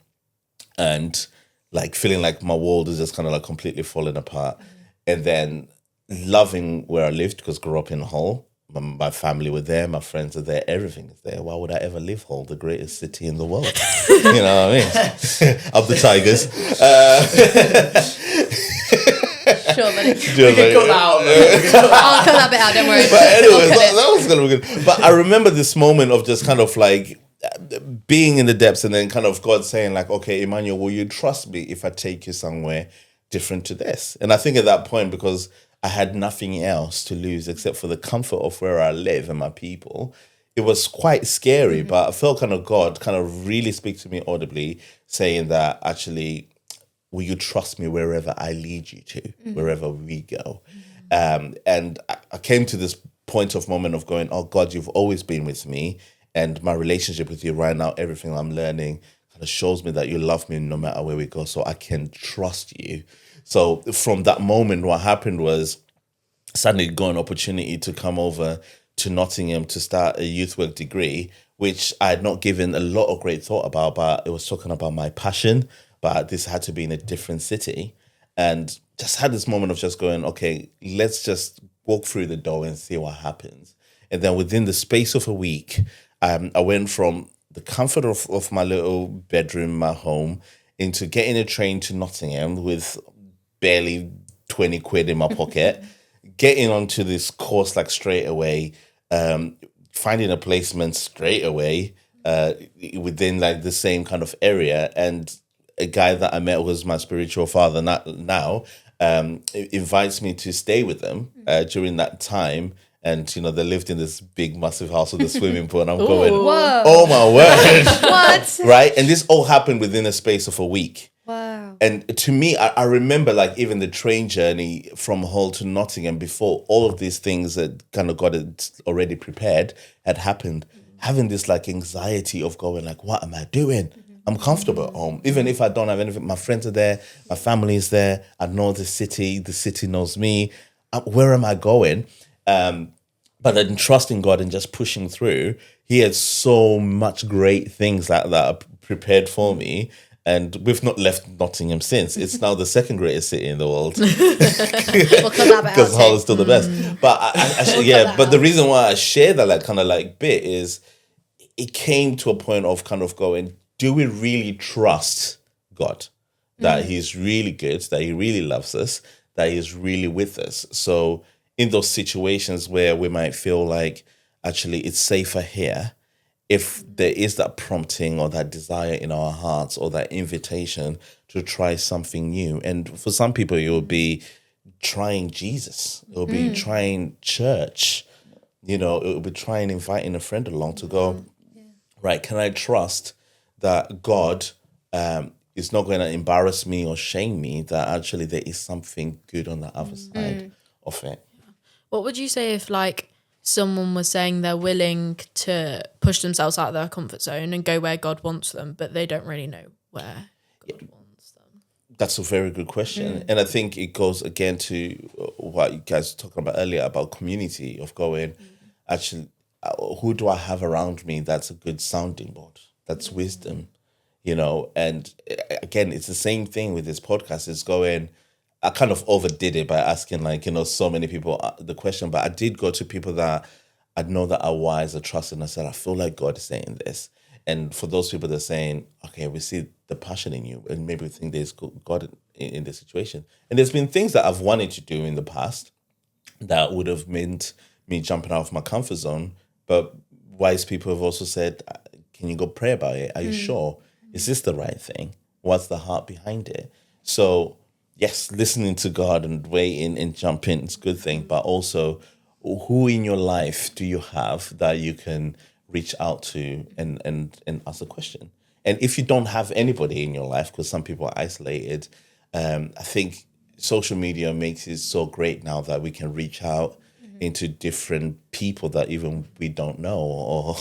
and like feeling like my world is just kind of like completely falling apart. And then loving where I lived, because I grew up in Hull. My family were there, my friends are there, everything is there. Why would I ever leave Hull, the greatest city in the world? You know what I mean? Up the Tigers.
Sure, buddy.
We can cut that out.
I'll cut that bit out, don't worry.
But anyway, that was going to be good. But I remember this moment of just kind of like being in the depths and then kind of God saying like, okay, Emmanuel, will you trust me if I take you somewhere different to this? And I think at that point, because I had nothing else to lose except for the comfort of where I live and my people, it was quite scary, but I felt kind of God kind of really speak to me audibly saying that actually, will you trust me wherever I lead you to, wherever we go? And I came to this point of moment of going, oh God, you've always been with me. And my relationship with you right now, everything I'm learning kind of shows me that you love me no matter where we go, so I can trust you. So from that moment, what happened was suddenly got an opportunity to come over to Nottingham to start a youth work degree, which I had not given a lot of great thought about, but it was talking about my passion, but this had to be in a different city. And just had this moment of just going, okay, let's just walk through the door and see what happens. And then within the space of a week, I went from the comfort of my little bedroom, my home, into getting a train to Nottingham with barely 20 quid in my pocket, getting onto this course like straight away, finding a placement straight away within like the same kind of area. And a guy that I met was my spiritual father now invites me to stay with them during that time. And, they lived in this big, massive house with a swimming pool. And I'm going,
Whoa.
oh, my word.
What?
Right? And this all happened within a space of a week.
Wow.
And to me, I remember like even the train journey from Hull to Nottingham before all of these things that kind of got it already prepared had happened. Having this like anxiety of going like, what am I doing? I'm comfortable at home. Even if I don't have anything, my friends are there, my family is there. I know the city knows me. Where am I going? But then trusting God and just pushing through, he had so much great things like that prepared for me. And we've not left Nottingham since. It's now the second greatest city in the world. Because Hull is still the best. But but the reason why I share that like kind of like bit is it came to a point of kind of going, do we really trust God? That he's really good, that he really loves us, that he's really with us. So in those situations where we might feel like actually it's safer here, if there is that prompting or that desire in our hearts or that invitation to try something new. And for some people, it will be trying Jesus. It will be trying church. It will be trying inviting a friend along to go, right, can I trust that God is not going to embarrass me or shame me, that actually there is something good on the other side of it.
What would you say if like someone was saying they're willing to push themselves out of their comfort zone and go where God wants them, but they don't really know where God wants them?
That's a very good question. And I think it goes again to what you guys were talking about earlier about community, of going, actually, who do I have around me that's a good sounding board, that's wisdom, and again, it's the same thing with this podcast. It's going, I kind of overdid it by asking so many people the question, but I did go to people that I know that are wise, are trusted, and I said, I feel like God is saying this. And for those people that are saying, okay, we see the passion in you, and maybe we think there's God in this situation. And there's been things that I've wanted to do in the past that would have meant me jumping out of my comfort zone. But wise people have also said, can you go pray about it? Are you sure? Is this the right thing? What's the heart behind it? So yes, listening to God and waiting and jumping is a good thing, but also who in your life do you have that you can reach out to and ask a question? And if you don't have anybody in your life, because some people are isolated, I think social media makes it so great now that we can reach out into different people that even we don't know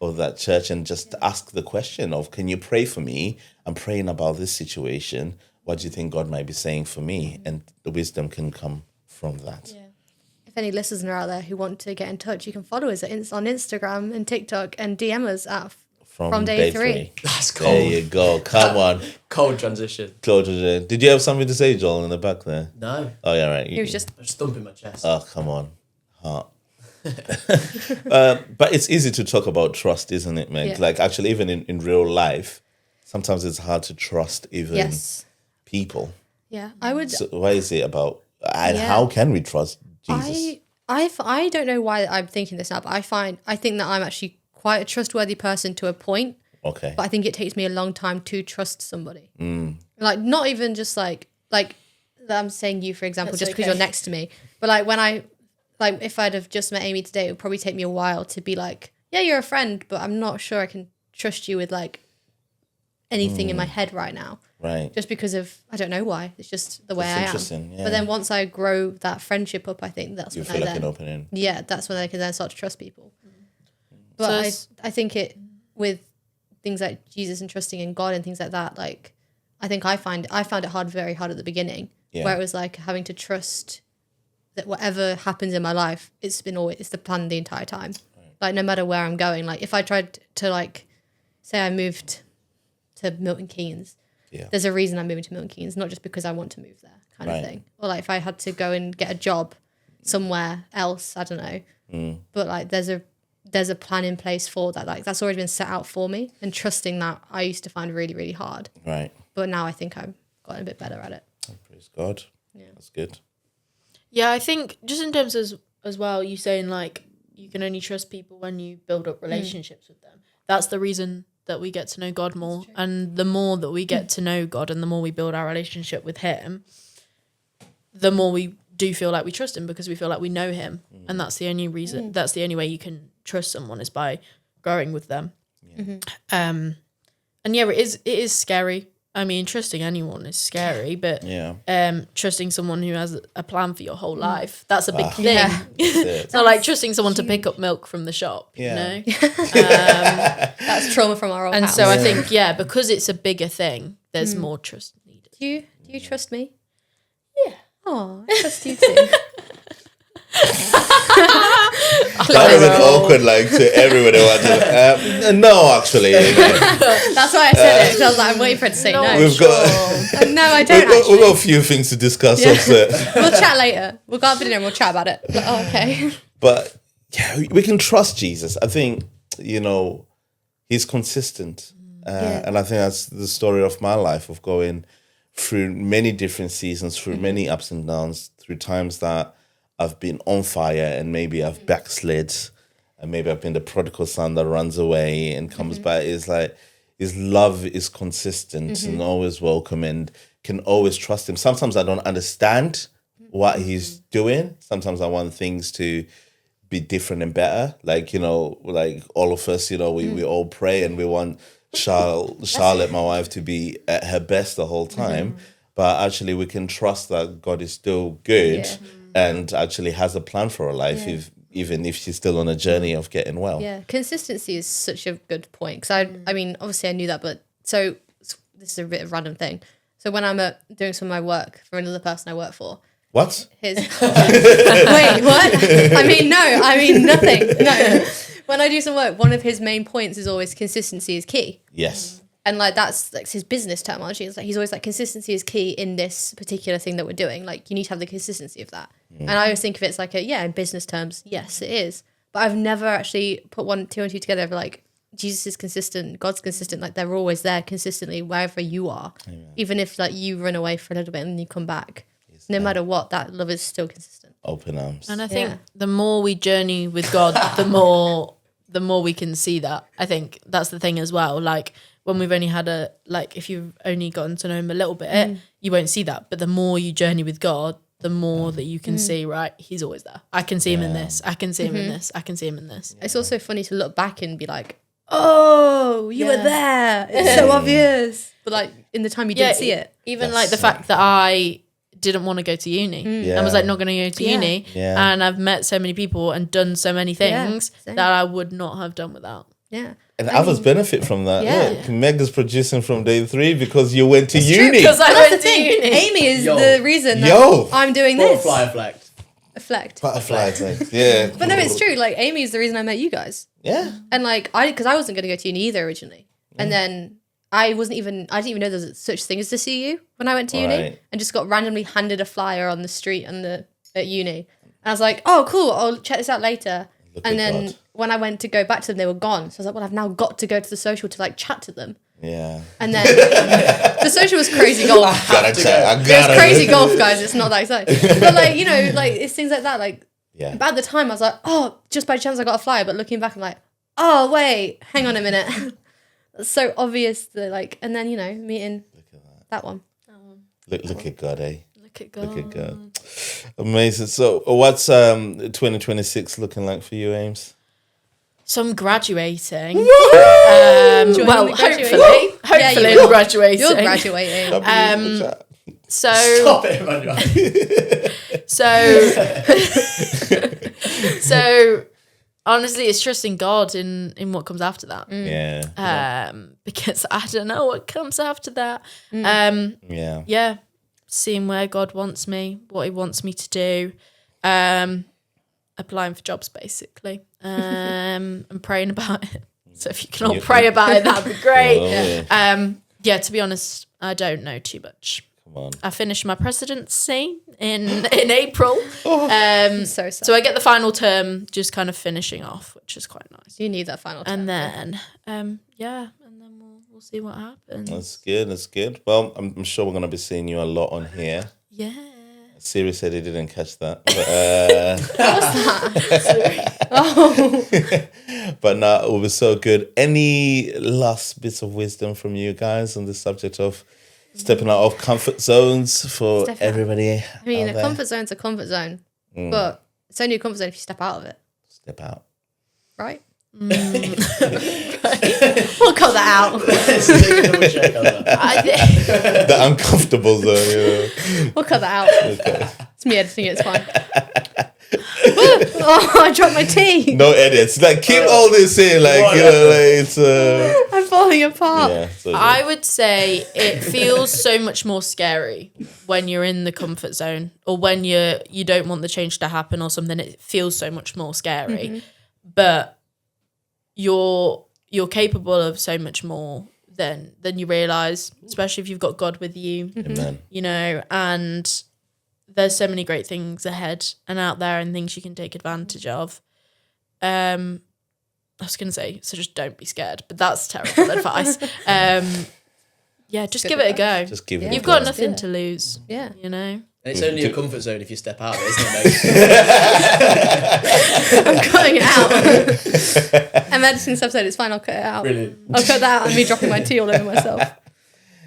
or that church and just ask the question of, can you pray for me? I'm praying about this situation. What do you think God might be saying for me? And the wisdom can come from that.
Yeah. If any listeners are out there who want to get in touch, you can follow us on Instagram and TikTok and DM us at from day three.
That's cold.
There you go. Come on.
Cold transition.
Did you have something to say, Joel, in the back there?
No.
Oh, yeah, right.
He was just
I'm thumping my chest.
Oh, come on. Heart. But it's easy to talk about trust, isn't it, Meg?
Yeah.
Like, actually, even in real life, sometimes it's hard to trust even people.
Yeah, I would.
So why is it about, and how can we trust Jesus?
I don't know why I'm thinking this now, but I think that I'm actually quite a trustworthy person to a point.
Okay.
But I think it takes me a long time to trust somebody. Like, not even just like I'm saying you, for example,
That's
just because
okay.
you're next to me. But like if I'd have just met Amy today, it would probably take me a while to be like, yeah, you're a friend, but I'm not sure I can trust you with like anything in my head right now.
Right.
Just because of, I don't know why. It's just the way
That's
I am.
interesting, yeah.
But then once I grow that friendship up, I think that's
You
when
feel
I
like
then,
an opening.
yeah, that's when I can then start to trust people. But
So
I think it, with things like Jesus and trusting in God and things like that, like, I think I found it very hard at the beginning, where it was like having to trust that whatever happens in my life, it's the plan the entire time. Right. Like, no matter where I'm going, like if I tried to, like, say I moved to Milton Keynes there's a reason I'm moving to Milton Keynes, not just because I want to move there kind of thing. Or like if I had to go and get a job somewhere else, I don't know. But like there's a plan in place for that. Like that's already been set out for me, and trusting that I used to find really, really hard.
Right.
But now I think I've gotten a bit better at it.
Oh, praise God. Yeah. That's good.
Yeah, I think just in terms as well, you saying like you can only trust people when you build up relationships with them. That's the reason that we get to know God more. And the more that we get to know God and the more we build our relationship with him, the more we do feel like we trust him, because we feel like we know him. And that's the only reason, that's the only way you can trust someone, is by growing with them. And yeah, it is scary. I mean, trusting anyone is scary, but trusting someone who has a plan for your whole life, that's a big thing.
Yeah.
It's not like trusting someone to pick up milk from the shop, you know?
That's trauma from our old
And
house.
so I think, because it's a bigger thing, there's more trust needed.
Do you trust me?
Yeah.
Oh, I trust you too.
That was an awkward, like, to everybody watching. No, actually.
That's why I said it. 'Cause I was like, I'm waiting for it to say no.
We've got
No, I don't
we've got a few things to discuss. Also.
We'll chat later. We'll go out for dinner and we'll chat about it. Like, oh, okay.
But yeah, we can trust Jesus. I think, he's consistent. And I think that's the story of my life, of going through many different seasons, through many ups and downs, through times that I've been on fire and maybe I've backslid, and maybe I've been the prodigal son that runs away and comes back. It's like his love is consistent and always welcome, and can always trust him. Sometimes I don't understand what he's doing. Sometimes I want things to be different and better. Like, like all of us, we all pray and we want Charlotte, my wife, to be at her best the whole time. But actually we can trust that God is still good and actually has a plan for her life, even if she's still on a journey of getting well.
Yeah, consistency is such a good point. Because I mean, obviously I knew that, but so this is a bit of a random thing. So when I'm doing some of my work for another person I work for,
What?
wait, what? I mean nothing. No. When I do some work, one of his main points is always consistency is key.
Yes.
And like that's like his business terminology. It's like he's always like, consistency is key in this particular thing that we're doing. Like you need to have the consistency of that. And I always think of it as like in business terms, yes, it is. But I've never actually put two and two together of like, Jesus is consistent, God's consistent, like they're always there consistently wherever you are. Amen. Even if like you run away for a little bit and then you come back, no matter what, that love is still consistent.
Open arms.
And I think the more we journey with God, the more we can see that. I think that's the thing as well. Like when we've only had if you've only gotten to know him a little bit, you won't see that. But the more you journey with God, the more that you can see, right, he's always there. I can see him in this. I can see him in this. I can see him in this.
It's also funny to look back and be like, oh, you were there. It's so obvious. But like in the time you didn't see it.
Even like the fact that I didn't want to go to uni. I was like not going to go to uni. Yeah. And I've met so many people and done so many things that I would not have done without.
Yeah.
And others benefit from that. Yeah. Look, Meg is producing from day 3 because you went to uni.
Because I went to uni.
Amy is the reason that I'm doing this.
Butterfly effect.
Butterfly effect. Yeah.
But no, it's true. Like Amy is the reason I met you guys.
Yeah.
And like because I wasn't going to go to uni either originally. And then I didn't even know there was such thing as to see you when I went to uni, and just got randomly handed a flyer on the street at uni. And I was like, oh, cool, I'll check this out later. And then when I went to go back to them, they were gone. So I was like, well, I've now got to go to the social to like chat to them.
Yeah.
And then the social was crazy golf. It's crazy golf, guys. It's not that exciting. But like, it's things like that. Like, but at the time I was like, oh, just by chance I got a flyer. But looking back, I'm like, oh, wait, hang on a minute. It's so obvious that like, and then, meeting that one.
Look at God, eh?
Look at God.
Amazing. So what's 2026 looking like for you, Ames?
So I'm graduating.
Well,
hopefully I'm graduating.
You're graduating.
So
Stop it, Emmanuel.
So honestly, it's trusting God in what comes after that.
Yeah.
Because I don't know what comes after that.
Yeah.
Seeing where God wants me, what he wants me to do. Applying for jobs basically. And praying about it. So if you can all pray about it, that'd be great. To be honest, I don't know too much.
Come on.
I finished my presidency in April.
So sad.
So I get the final term just kind of finishing off, which is quite nice.
You need that final term.
And then, and then we'll see what happens.
That's good. Well, I'm sure we're going to be seeing you a lot on here.
Yeah.
Siri said he didn't catch that. But no, it was so good. Any last bits of wisdom from you guys on the subject of stepping out of comfort zones for everybody?
I mean, a comfort zone's a comfort zone, but it's only a comfort zone if you step out of it.
Step out.
Right? We'll cut that out.
The uncomfortable zone,
We'll cut that out.
Okay.
It's me editing it, it's fine. Oh, I dropped my tea.
No edits. Like, keep all this in. Like, it's...
I'm falling apart.
Yeah,
I would say it feels so much more scary when you're in the comfort zone or when you don't want the change to happen or something. It feels so much more scary. But you're capable of so much more than you realise, especially if you've got God with you.
Amen.
You know, and there's so many great things ahead and out there and things you can take advantage of. I was going to say, so just don't be scared, but that's terrible advice. Yeah, just give it a go.
Just give it
You've
a
got
go.
nothing to lose.
Yeah.
You know?
And it's only a comfort zone if you step out of it, isn't it, mate?
I'm cutting it out. I'm editing this episode, it's fine, I'll cut it out.
Brilliant.
I'll cut that out and me dropping my tea all over myself.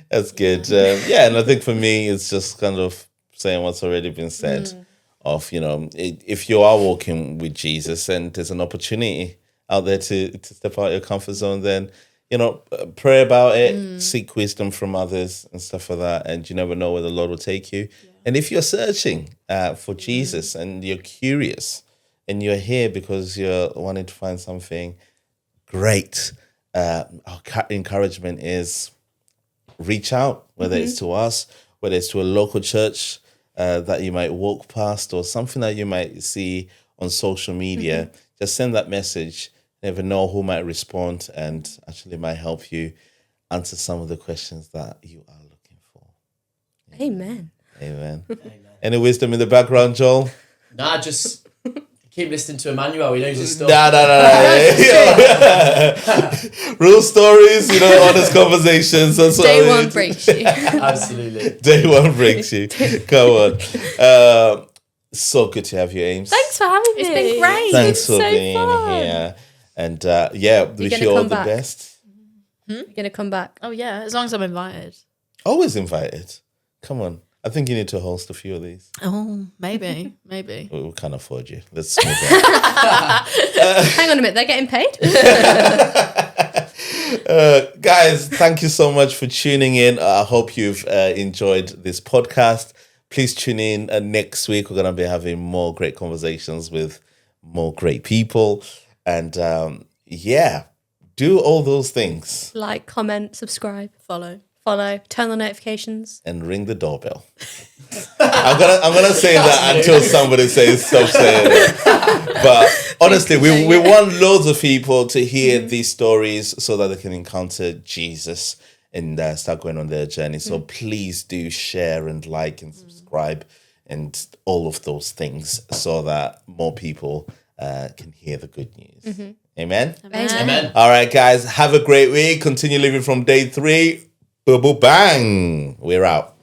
That's good. Yeah, and I think for me, it's just kind of saying what's already been said of, if you are walking with Jesus and there's an opportunity out there to step out of your comfort zone, then, pray about it, seek wisdom from others and stuff like that. And you never know where the Lord will take you. Yeah. And if you're searching for Jesus and you're curious and you're here because you're wanting to find something great, our encouragement is reach out, whether it's to us, whether it's to a local church that you might walk past or something that you might see on social media. Just send that message. Never know who might respond and actually might help you answer some of the questions that you are looking for.
Amen.
Amen. Any wisdom in the background, Joel?
Nah, just keep listening to Emmanuel. He knows his stuff.
Nah. Real stories, honest conversations. That's
Day one breaks you.
Absolutely.
Day one breaks you. Come on. So good to have you, Ames.
Thanks for having me.
It's been great.
Thanks for
so
being
fun.
here. And wish you all the best.
You're going to come back.
Oh, yeah, as long as I'm invited.
Always invited. Come on. I think you need to host a few of these.
Oh, maybe.
We can't afford you. Let's move on.
Hang on a minute, they're getting paid?
Guys, thank you so much for tuning in. I hope you've enjoyed this podcast. Please tune in next week. We're going to be having more great conversations with more great people. And do all those things.
Like, comment, subscribe,
Follow,
turn on notifications.
And ring the doorbell. I'm gonna say that until somebody says stop saying it. But honestly, we want loads of people to hear these stories so that they can encounter Jesus and start going on their journey. So please do share and like and subscribe and all of those things so that more people can hear the good news. Amen?
Amen.
All right, guys, have a great week. Continue living from day 3. Boo bang. We're out.